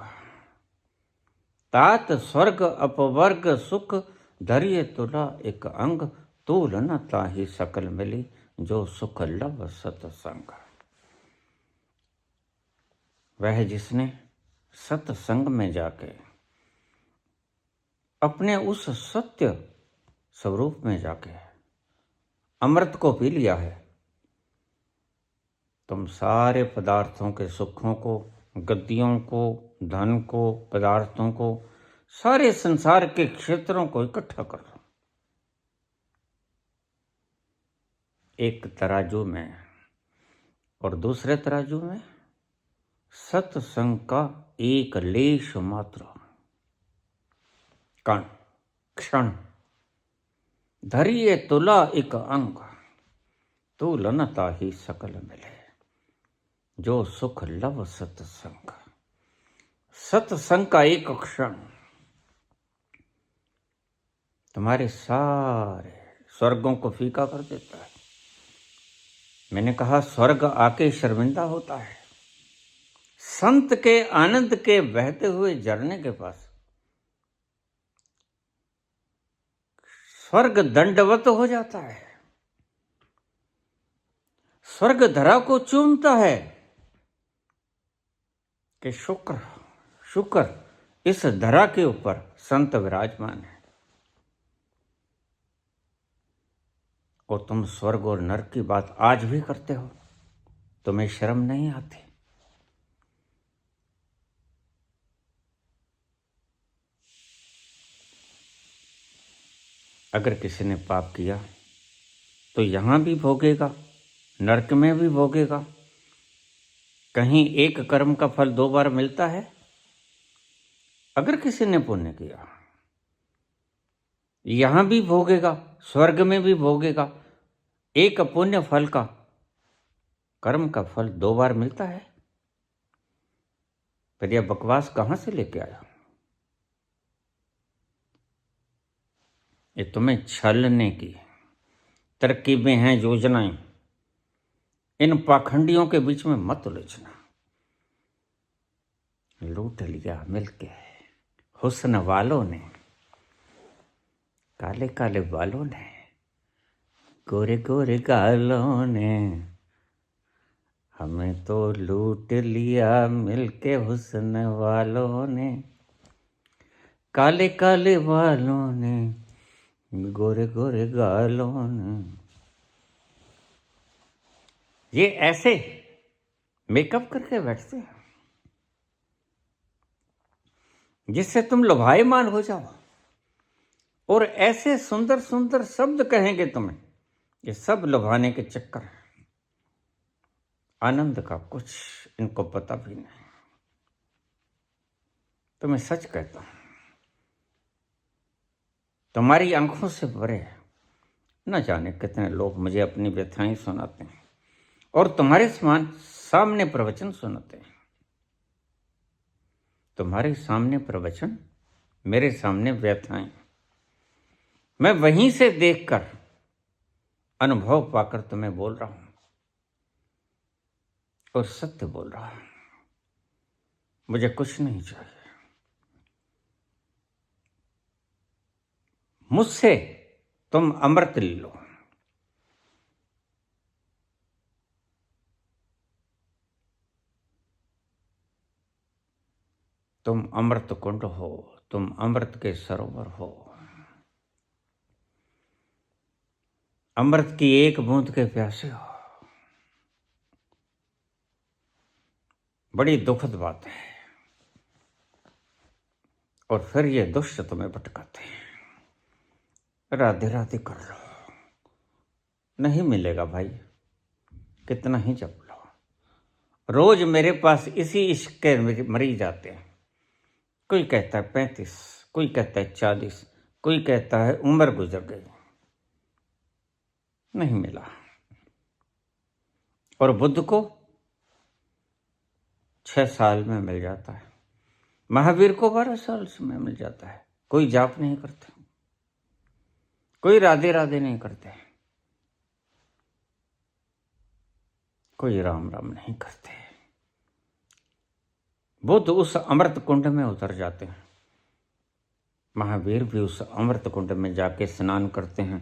Speaker 1: तात स्वर्ग अपवर्ग सुख, धैर्य तुला एक अंग। तूल न ताहि सकल मिली, जो सुख लव सतसंग। वह जिसने सत्संग में जाके अपने उस सत्य स्वरूप में जाके अमृत को पी लिया है, तुम सारे पदार्थों के सुखों को, गद्दियों को, धन को, पदार्थों को, सारे संसार के क्षेत्रों को इकट्ठा कर लो। एक तराजू में और दूसरे तराजू में सत्संग का एक लेश मात्र कण क्षण धरिए तुला एक अंग तुलनता ही सकल मिले जो सुख लव सत्संग। सत्संग का एक क्षण तुम्हारे सारे स्वर्गों को फीका कर देता है। मैंने कहा स्वर्ग आके शर्मिंदा होता है। संत के आनंद के बहते हुए झरने के पास स्वर्ग दंडवत हो जाता है। स्वर्ग धरा को चूमता है कि शुक्र शुक्र इस धरा के ऊपर संत विराजमान है। और तुम स्वर्ग और नरक की बात आज भी करते हो, तुम्हें शर्म नहीं आती? अगर किसी ने पाप किया तो यहां भी भोगेगा, नरक में भी भोगेगा। कहीं एक कर्म का फल 2 बार मिलता है? अगर किसी ने पुण्य किया यहां भी भोगेगा, स्वर्ग में भी भोगेगा। एक पुण्य फल का कर्म का फल 2 बार मिलता है? फिर यह बकवास कहां से लेके आया? ये तुम्हें छलने की तरकीबें हैं, योजनाएं। इन पाखंडियों के बीच में मत उलझना। लूट लिया मिलके हुस्न वालों ने, काले काले बालों ने, गोरे गोरे गालों ने, हमें तो लूट लिया मिलके हुस्न वालों ने, काले काले बालों ने, गोरे गोरे गालों ने। ये ऐसे मेकअप करके बैठते हैं जिससे तुम लुभायमान हो जाओ, और ऐसे सुंदर सुंदर शब्द कहेंगे तुम्हें। ये सब लुभाने के चक्कर है। आनंद का कुछ इनको पता भी नहीं। तुम्हें सच कहता हूं, तुम्हारी आंखों से भरे न जाने कितने लोग मुझे अपनी व्यथाएं सुनाते हैं और तुम्हारे समान सामने प्रवचन सुनाते हैं। तुम्हारे सामने प्रवचन, मेरे सामने व्यथाएं। मैं वहीं से देखकर अनुभव पाकर तुम्हें बोल रहा हूं और सत्य बोल रहा हूं। मुझे कुछ नहीं चाहिए। मुझसे तुम अमृत ले लो। तुम अमृत कुंड हो, तुम अमृत के सरोवर हो। अमृत की एक बूंद के प्यासे हो। बड़ी दुखद बात है। और फिर ये दुष्ट तुम्हें भटकाते हैं। राधे राधे कर लो, नहीं मिलेगा भाई, कितना ही जप लो। रोज मेरे पास इसी इश्क के मरीज आते हैं। कोई कहता है 35, कोई कहता है 40, कोई कहता है उम्र गुजर गई, नहीं मिला। और बुद्ध को 6 साल में मिल जाता है, महावीर को 12 साल में मिल जाता है। कोई जाप नहीं करते, कोई राधे राधे नहीं करते, कोई राम राम नहीं करते। बुद्ध उस अमृत कुंड में उतर जाते हैं, महावीर भी उस अमृत कुंड में जाके स्नान करते हैं।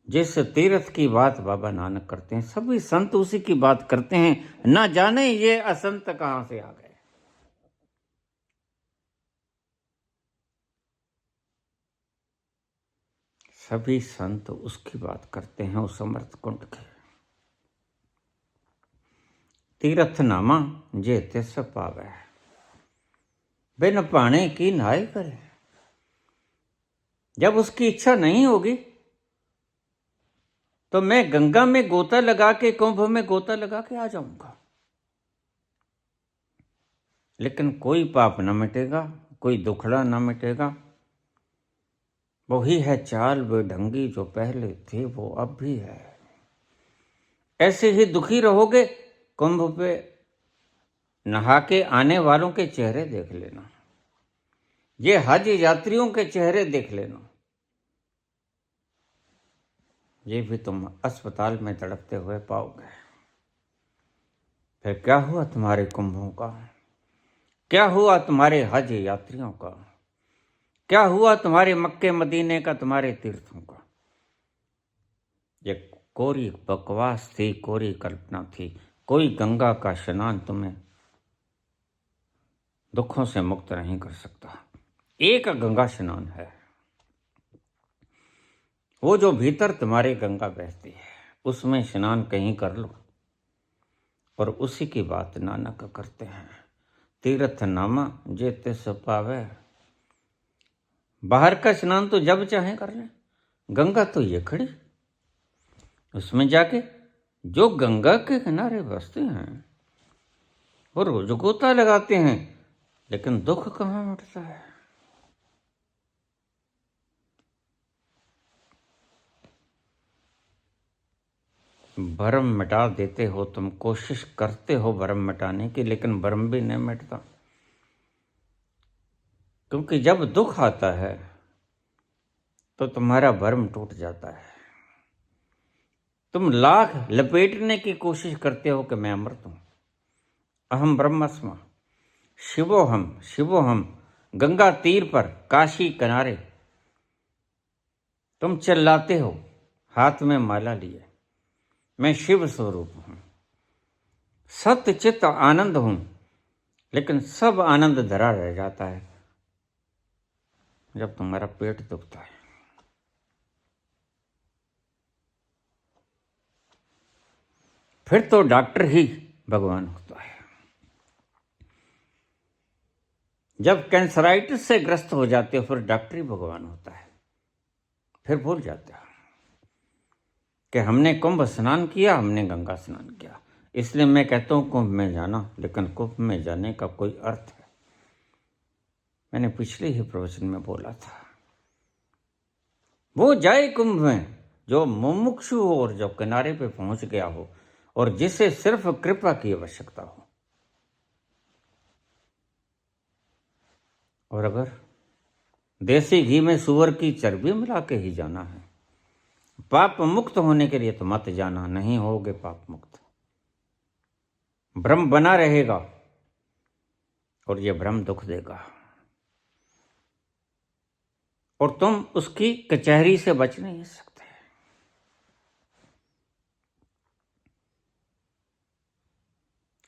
Speaker 1: जिस तीर्थ की बात बाबा नानक करते हैं, सभी संत उसी की बात करते हैं। ना जाने ये असंत कहां से आ गए। सभी संत उसकी बात करते हैं, उस अमृत कुंड के। तीर्थ नामा जे तिस पावे, बिन पाने की नाय करे। जब उसकी इच्छा नहीं होगी तो मैं गंगा में गोता लगा के, कुंभ में गोता लगा के आ जाऊंगा, लेकिन कोई पाप न मिटेगा, कोई दुखड़ा न मिटेगा। वही है चाल बेढंगी जो पहले थी वो अब भी है। ऐसे ही दुखी रहोगे। कुंभ पे नहा के आने वालों के चेहरे देख लेना, ये हज यात्रियों के चेहरे देख लेना, ये भी तुम अस्पताल में तड़पते हुए पाओगे। फिर क्या हुआ तुम्हारे कुंभों का, क्या हुआ तुम्हारे हज यात्रियों का, क्या हुआ तुम्हारे मक्के मदीने का, तुम्हारे तीर्थों का। ये कोरी बकवास थी, कोरी कल्पना थी। कोई गंगा का स्नान तुम्हें दुखों से मुक्त नहीं कर सकता। एक गंगा स्नान है, वो जो भीतर तुम्हारे गंगा बहती है, उसमें स्नान कहीं कर लो। और उसी की बात नानक करते हैं, तीर्थ नामा जेते सो पावे। बाहर का स्नान तो जब चाहे कर ले, गंगा तो ये खड़ी, उसमें जाके जो गंगा के किनारे बसते हैं वो रोज गोता लगाते हैं, लेकिन दुख कहाँ मिटता है। भरम मिटा देते हो तुम, कोशिश करते हो भरम मिटाने की, लेकिन भरम भी नहीं मिटता। क्योंकि जब दुख आता है तो तुम्हारा भरम टूट जाता है। तुम लाख लपेटने की कोशिश करते हो कि मैं अमृत हूं, अहम ब्रह्मस्म, शिवोहम शिवोहम। गंगा तीर पर, काशी किनारे तुम चिल्लाते हो, हाथ में माला लिए, मैं शिव स्वरूप हूं, सत्य चित्त आनंद हूं। लेकिन सब आनंद धरा रह जाता है जब तुम्हारा पेट दुखता है। फिर तो डॉक्टर ही भगवान होता है। जब कैंसराइटिस से ग्रस्त हो जाते हो, फिर डॉक्टर ही भगवान होता है। फिर भूल जाते हो कि हमने कुंभ स्नान किया, हमने गंगा स्नान किया। इसलिए मैं कहता हूं कुंभ में जाना, लेकिन कुंभ में जाने का कोई अर्थ है। मैंने पिछले ही प्रवचन में बोला था, वो जाए कुंभ में जो मुमुक्षु हो और जो किनारे पे पहुंच गया हो और जिसे सिर्फ कृपा की आवश्यकता हो। और अगर देसी घी में सुअर की चर्बी मिला के ही जाना है पाप मुक्त होने के लिए, तो मत जाना, नहीं होगे पाप मुक्त। भ्रम बना रहेगा और ये भ्रम दुख देगा, और तुम उसकी कचहरी से बच नहीं सकते।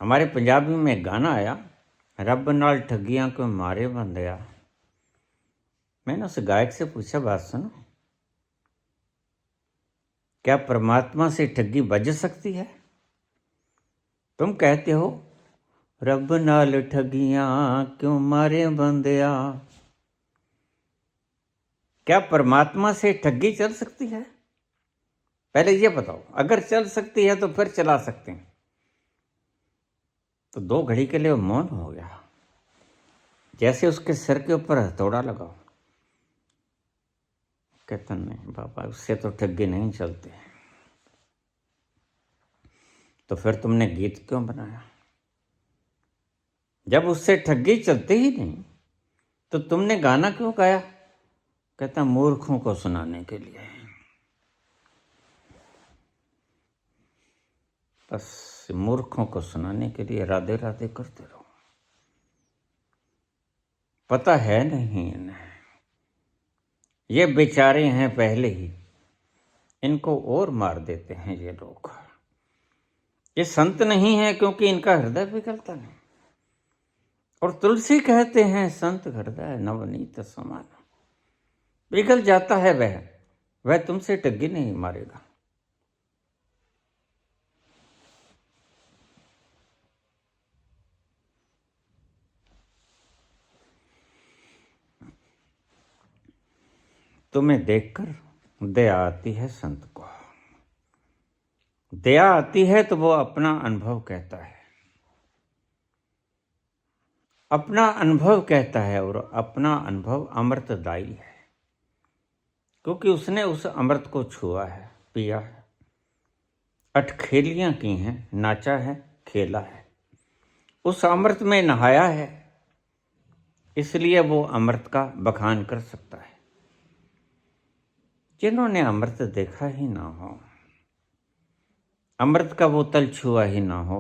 Speaker 1: हमारे पंजाबी में गाना आया, रब नाल ठगियां को मारे बंदया। मैंने उस गायक से पूछा, बात सुनो, क्या परमात्मा से ठगी बज सकती है? तुम कहते हो रब नाल ठगियां क्यों मारे बंदया। क्या परमात्मा से ठगी चल सकती है? पहले ये बताओ, अगर चल सकती है तो फिर चला सकते हैं। तो 2 घड़ी के लिए मौन हो गया, जैसे उसके सिर के ऊपर हथौड़ा लगाओ। कहता नहीं बाबा, उससे तो ठगी नहीं चलते। तो फिर तुमने गीत क्यों बनाया? जब उससे ठगी चलते ही नहीं तो तुमने गाना क्यों गाया? कहता मूर्खों को सुनाने के लिए। बस मूर्खों को सुनाने के लिए राधे राधे करते रहो। पता है नहीं इन्हें, ये बेचारे हैं पहले ही, इनको और मार देते हैं ये लोग। ये संत नहीं है क्योंकि इनका हृदय पिघलता नहीं। और तुलसी कहते हैं संत हृदय नवनीत समान, पिघल जाता है वह तुमसे ठगी नहीं मारेगा। तुम्हें देखकर दया आती है संत को, दया आती है तो वो अपना अनुभव कहता है, अपना अनुभव कहता है, और अपना अनुभव अमृतदायी है, क्योंकि उसने उस अमृत को छुआ है, पिया है, अटखेलियां की हैं, नाचा है, खेला है, उस अमृत में नहाया है, इसलिए वो अमृत का बखान कर सकता है। जिन्होंने अमृत देखा ही ना हो, अमृत का वो तल छुआ ही ना हो,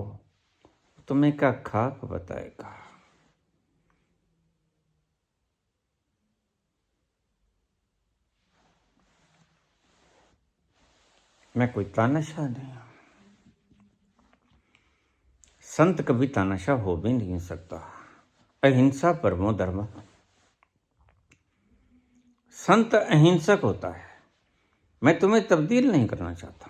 Speaker 1: तुम्हें क्या खाक बताएगा। मैं कोई तानाशाह नहीं हूं, संत कभी तानाशाह हो भी नहीं सकता। अहिंसा परमो धर्म, संत अहिंसक होता है। मैं तुम्हें तब्दील नहीं करना चाहता,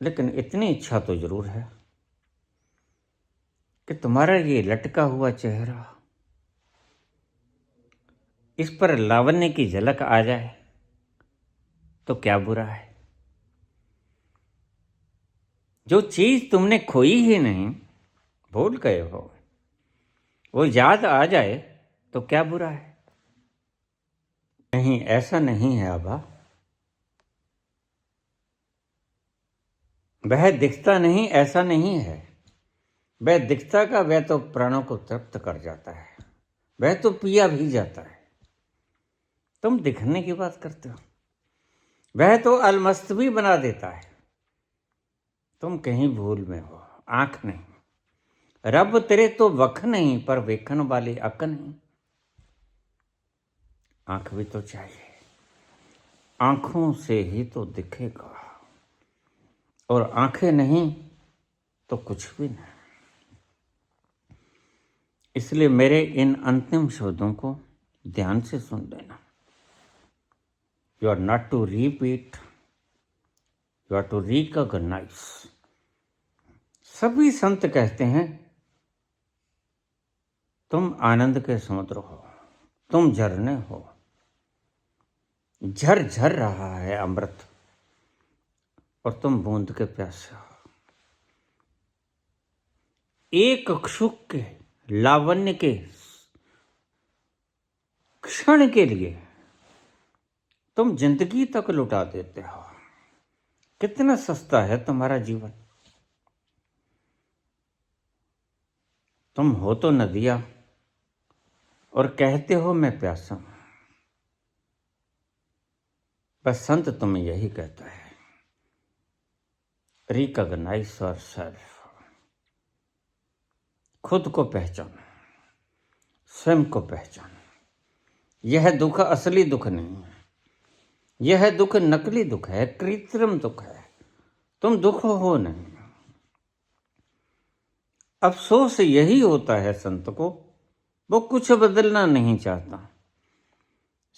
Speaker 1: लेकिन इतनी इच्छा तो जरूर है कि तुम्हारा ये लटका हुआ चेहरा, इस पर लावण्य की झलक आ जाए तो क्या बुरा है। जो चीज तुमने खोई ही नहीं, भूल गए हो, वो याद आ जाए तो क्या बुरा है। नहीं, ऐसा नहीं है आबा, वह दिखता नहीं, ऐसा नहीं है। वह दिखता का वह तो प्राणों को तृप्त कर जाता है, वह तो पिया भी जाता है। तुम दिखने की बात करते हो, वह तो अलमस्त भी बना देता है। तुम कहीं भूल में हो, आंख नहीं। रब तेरे तो वख नहीं, पर वेखन वाली अक नहीं। आंख भी तो चाहिए, आंखों से ही तो दिखेगा, और आंखें नहीं तो कुछ भी नहीं। इसलिए मेरे इन अंतिम शब्दों को ध्यान से सुन लेना। You are not to repeat, you are to recognise. सभी संत कहते हैं तुम आनंद के समुद्र हो, तुम झरने हो, झर झर रहा है अमृत, और तुम बूंद के प्यासे हो। एक क्षुक के लावण्य के क्षण के लिए तुम जिंदगी तक लुटा देते हो। कितना सस्ता है तुम्हारा जीवन। तुम हो तो नदिया और कहते हो मैं प्यासा हूं। बस संत तुम्हें यही कहता है, रिकॉग्नाइज योरसेल्फ। खुद को पहचान, स्वयं को पहचान। यह दुख असली दुख नहीं है, यह दुख नकली दुख है, कृत्रिम दुख है। तुम दुख हो नहीं। अफसोस यही होता है संत को, वो कुछ बदलना नहीं चाहता,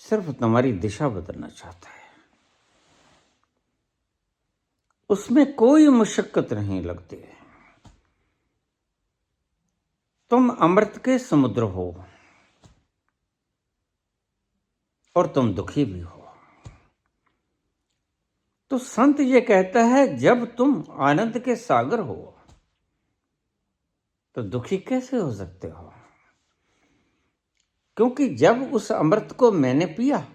Speaker 1: सिर्फ तुम्हारी दिशा बदलना चाहता है। उसमें कोई मुशक्कत नहीं लगती है। तुम अमृत के समुद्र हो और तुम दुखी भी हो। तो संत ये कहता है, जब तुम आनंद के सागर हो तो दुखी कैसे हो सकते हो? क्योंकि जब उस अमृत को मैंने पिया,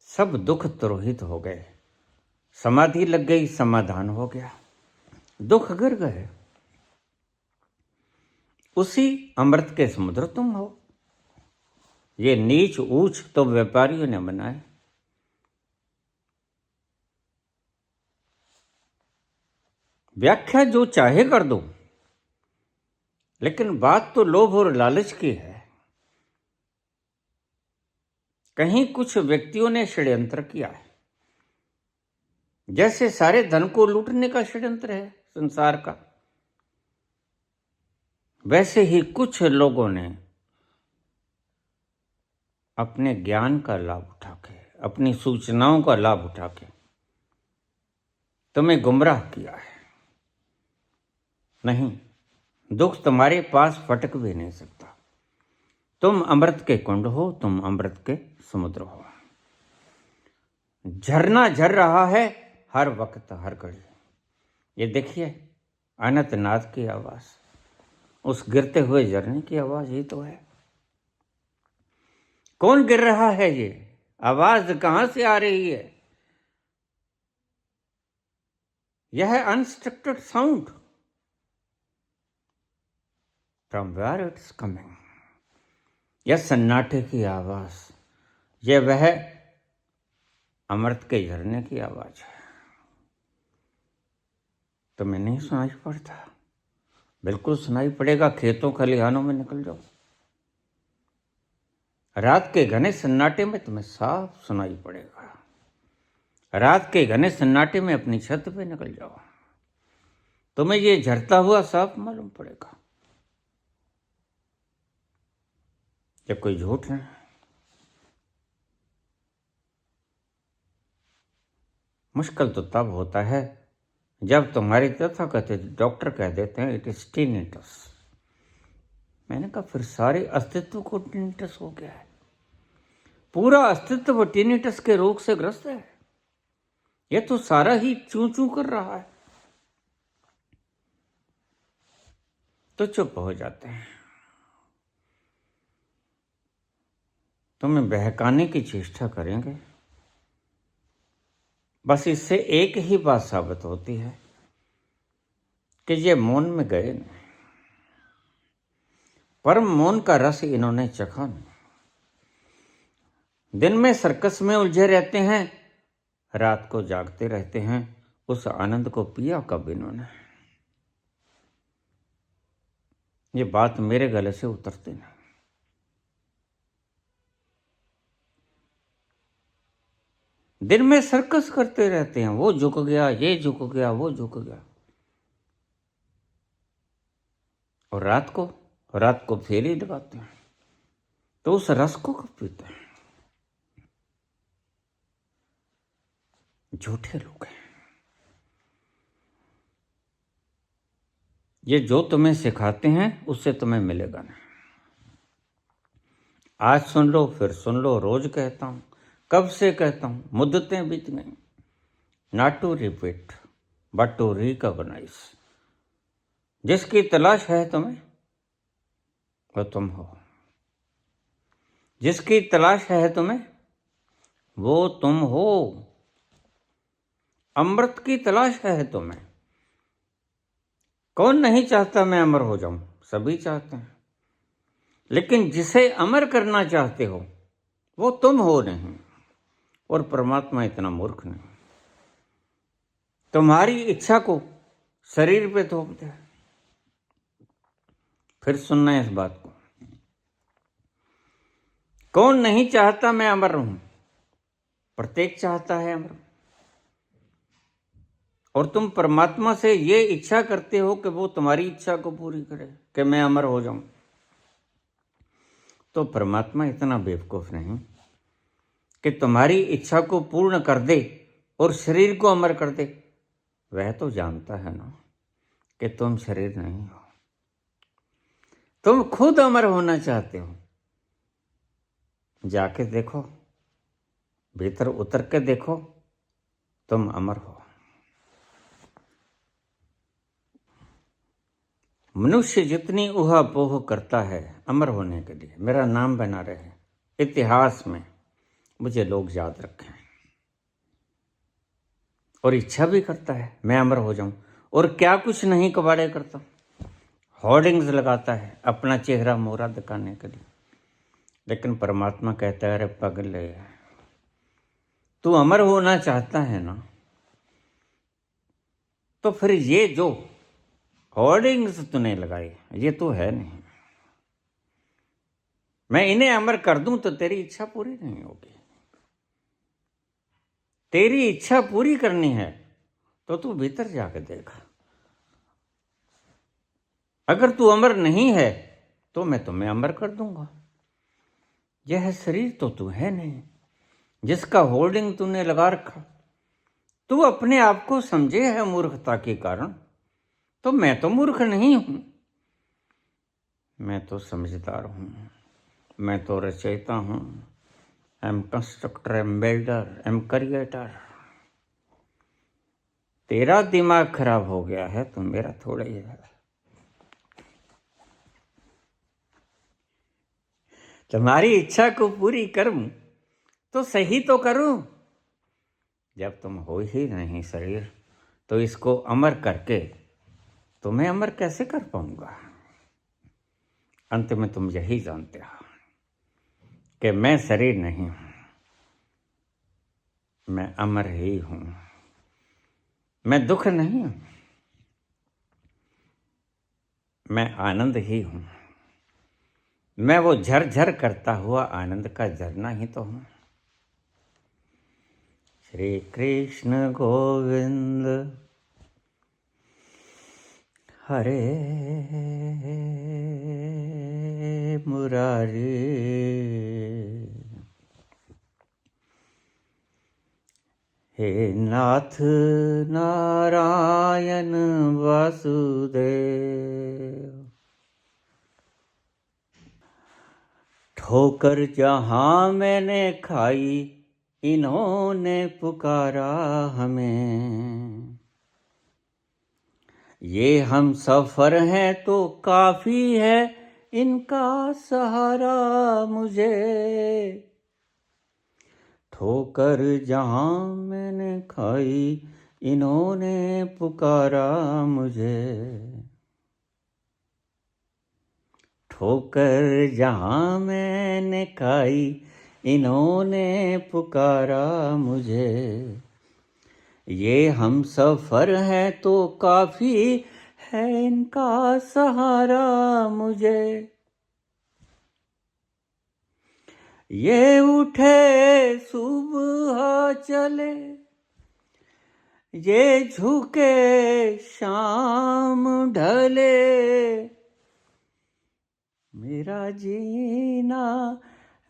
Speaker 1: सब दुख तुरोहित हो गए, समाधि लग गई, समाधान हो गया, दुख गिर गए। उसी अमृत के समुद्र तुम हो। ये नीच ऊंच तो व्यापारियों ने बनाए। व्याख्या जो चाहे कर दो, लेकिन बात तो लोभ और लालच की है। कहीं कुछ व्यक्तियों ने षड्यंत्र किया है, जैसे सारे धन को लूटने का षड्यंत्र है संसार का, वैसे ही कुछ लोगों ने अपने ज्ञान का लाभ उठा के, अपनी सूचनाओं का लाभ उठा के तुम्हें गुमराह किया है। नहीं, दुख तुम्हारे पास फटक भी नहीं सकता। तुम अमृत के कुंड हो, तुम अमृत के समुद्र हो। झरना झर रहा है हर वक्त हर घड़ी। ये देखिए अनंतनाद की आवाज, उस गिरते हुए झरने की आवाज ही तो है। कौन गिर रहा है? ये आवाज कहां से आ रही है? यह unstructured sound, from where it's coming. यह सन्नाटे की आवाज, यह वह अमृत के झरने की आवाज है। तुम्हें नहीं सुनाई पड़ता? बिल्कुल सुनाई पड़ेगा। खेतों खलिहानों में निकल जाओ, रात के घने सन्नाटे में तुम्हें साफ सुनाई पड़ेगा। रात के घने सन्नाटे में अपनी छत पे निकल जाओ, तुम्हें ये झरता हुआ साफ मालूम पड़ेगा। जब कोई झूठ नहीं। मुश्किल तो तब होता है जब तुम्हारी तथाकथित डॉक्टर कह देते हैं इट इज टिनिटस। मैंने कहा फिर सारे अस्तित्व को टिनिटस हो गया है। पूरा अस्तित्व टिनिटस के रोग से ग्रस्त है। ये तो सारा ही चूं चूं कर रहा है। तो चुप हो जाते हैं। तुम्हें बहकाने की चेष्टा करेंगे, बस इससे एक ही बात साबित होती है कि ये मौन में गए नहीं। परम मौन का रस इन्होंने चखा नहीं। दिन में सर्कस में उलझे रहते हैं, रात को जागते रहते हैं। उस आनंद को पिया कब इन्होंने? ये बात मेरे गले से उतरती नहीं। दिन में सर्कस करते रहते हैं, वो झुक गया, ये झुक गया, वो झुक गया, और रात को फेरी लगाते हैं। तो उस रस को कब पीते हैं? झूठे लोग हैं। ये जो तुम्हें सिखाते हैं उससे तुम्हें मिलेगा नहीं। आज सुन लो, फिर सुन लो, रोज कहता हूं, कब से कहता हूं, मुद्दतें बीत गई। Not to repeat but to recognise. जिसकी तलाश है तुम्हें वो तुम हो। जिसकी तलाश है तुम्हें वो तुम हो। अमृत की तलाश है तुम्हें। कौन नहीं चाहता मैं अमर हो जाऊं? सभी चाहते हैं। लेकिन जिसे अमर करना चाहते हो वो तुम हो नहीं। और परमात्मा इतना मूर्ख नहीं, तुम्हारी इच्छा को शरीर पे थोप दे। फिर सुनना है इस बात को। कौन नहीं चाहता मैं अमर रहूं? प्रत्येक चाहता है अमर। और तुम परमात्मा से ये इच्छा करते हो कि वो तुम्हारी इच्छा को पूरी करे कि मैं अमर हो जाऊं। तो परमात्मा इतना बेवकूफ नहीं कि तुम्हारी इच्छा को पूर्ण कर दे और शरीर को अमर कर दे। वह तो जानता है ना कि तुम शरीर नहीं हो। तुम खुद अमर होना चाहते हो। जाके देखो, भीतर उतर के देखो, तुम अमर हो। मनुष्य जितनी ऊहापोह करता है अमर होने के लिए, मेरा नाम बना रहे, इतिहास में मुझे लोग याद रखें, और इच्छा भी करता है मैं अमर हो जाऊं, और क्या कुछ नहीं कबाड़े करता, होर्डिंग्स लगाता है अपना चेहरा मोहरा दिखाने के लिए। लेकिन परमात्मा कहता है अरे पगले, तू अमर होना चाहता है ना, तो फिर ये जो होर्डिंग्स तूने लगाए ये तो है नहीं। मैं इन्हें अमर कर दूं तो तेरी इच्छा पूरी नहीं होगी। तेरी इच्छा पूरी करनी है तो तू भीतर जाकर देखा। अगर तू अमर नहीं है तो मैं तुम्हें अमर कर दूंगा। यह शरीर तो तू है नहीं जिसका होल्डिंग तूने लगा रखा। तू अपने आप को समझे है मूर्खता के कारण, तो मैं तो मूर्ख नहीं हूं। मैं तो समझदार हूं, मैं तो रचयिता हूं, am constructor, am builder, am creator. तेरा दिमाग खराब हो गया है तो मेरा थोड़ा ही है। तुम्हारी इच्छा को पूरी करूं तो सही तो करूं। जब तुम हो ही नहीं शरीर तो इसको अमर करके तुम्हें अमर कैसे कर पाऊंगा। अंत में तुम यही जानते हो कि मैं शरीर नहीं हूं, मैं अमर ही हूं। मैं दुख नहीं हूं, मैं आनंद ही हूं। मैं वो झरझर करता हुआ आनंद का झरना ही तो हूं। श्री कृष्ण गोविंद हरे मुरारी। हे नाथ नारायण वासुदेव। ठोकर जहां मैंने खाई इन्होंने पुकारा हमें। ये हम सफर हैं तो काफी है इनका सहारा मुझे। ठोकर जहां मैंने खाई इन्होंने पुकारा मुझे। ठोकर जहां मैंने खाई इन्होंने पुकारा मुझे। ये हम सफर है तो काफी है इनका सहारा मुझे। ये उठे सुबह चले, ये झुके शाम ढले। मेरा जीना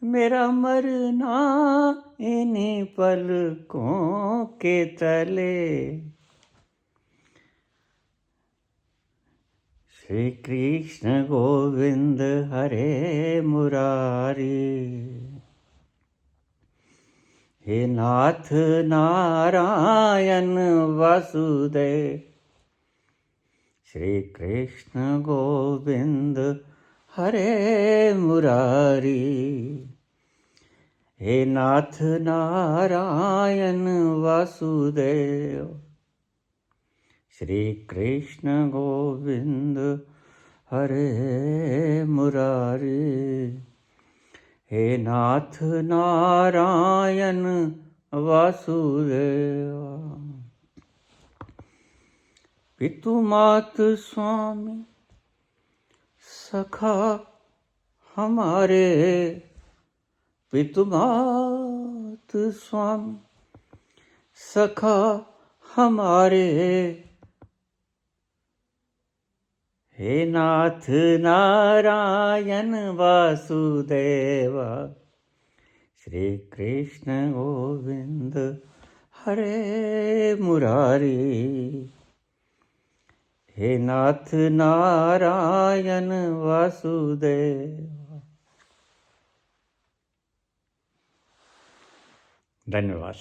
Speaker 1: मेरा मरना इन्हीं पलकों के तले। श्री कृष्ण गोविंद हरे मुरारी। हे नाथ नारायण वासुदेव। श्री कृष्ण गोविंद हरे मुरारी। हे नाथ नारायण वासुदेव। श्री कृष्ण गोविंद हरे मुरारी। हे नाथ नारायण वासुदेव। पितु मात स्वामी सखा हमारे। पितु मात स्वामी सखा हमारे। हे नाथ नारायण वासुदेव। श्री कृष्ण गोविंद हरे मुरारी। हे नाथ नारायण वासुदेव। धन्यवाद।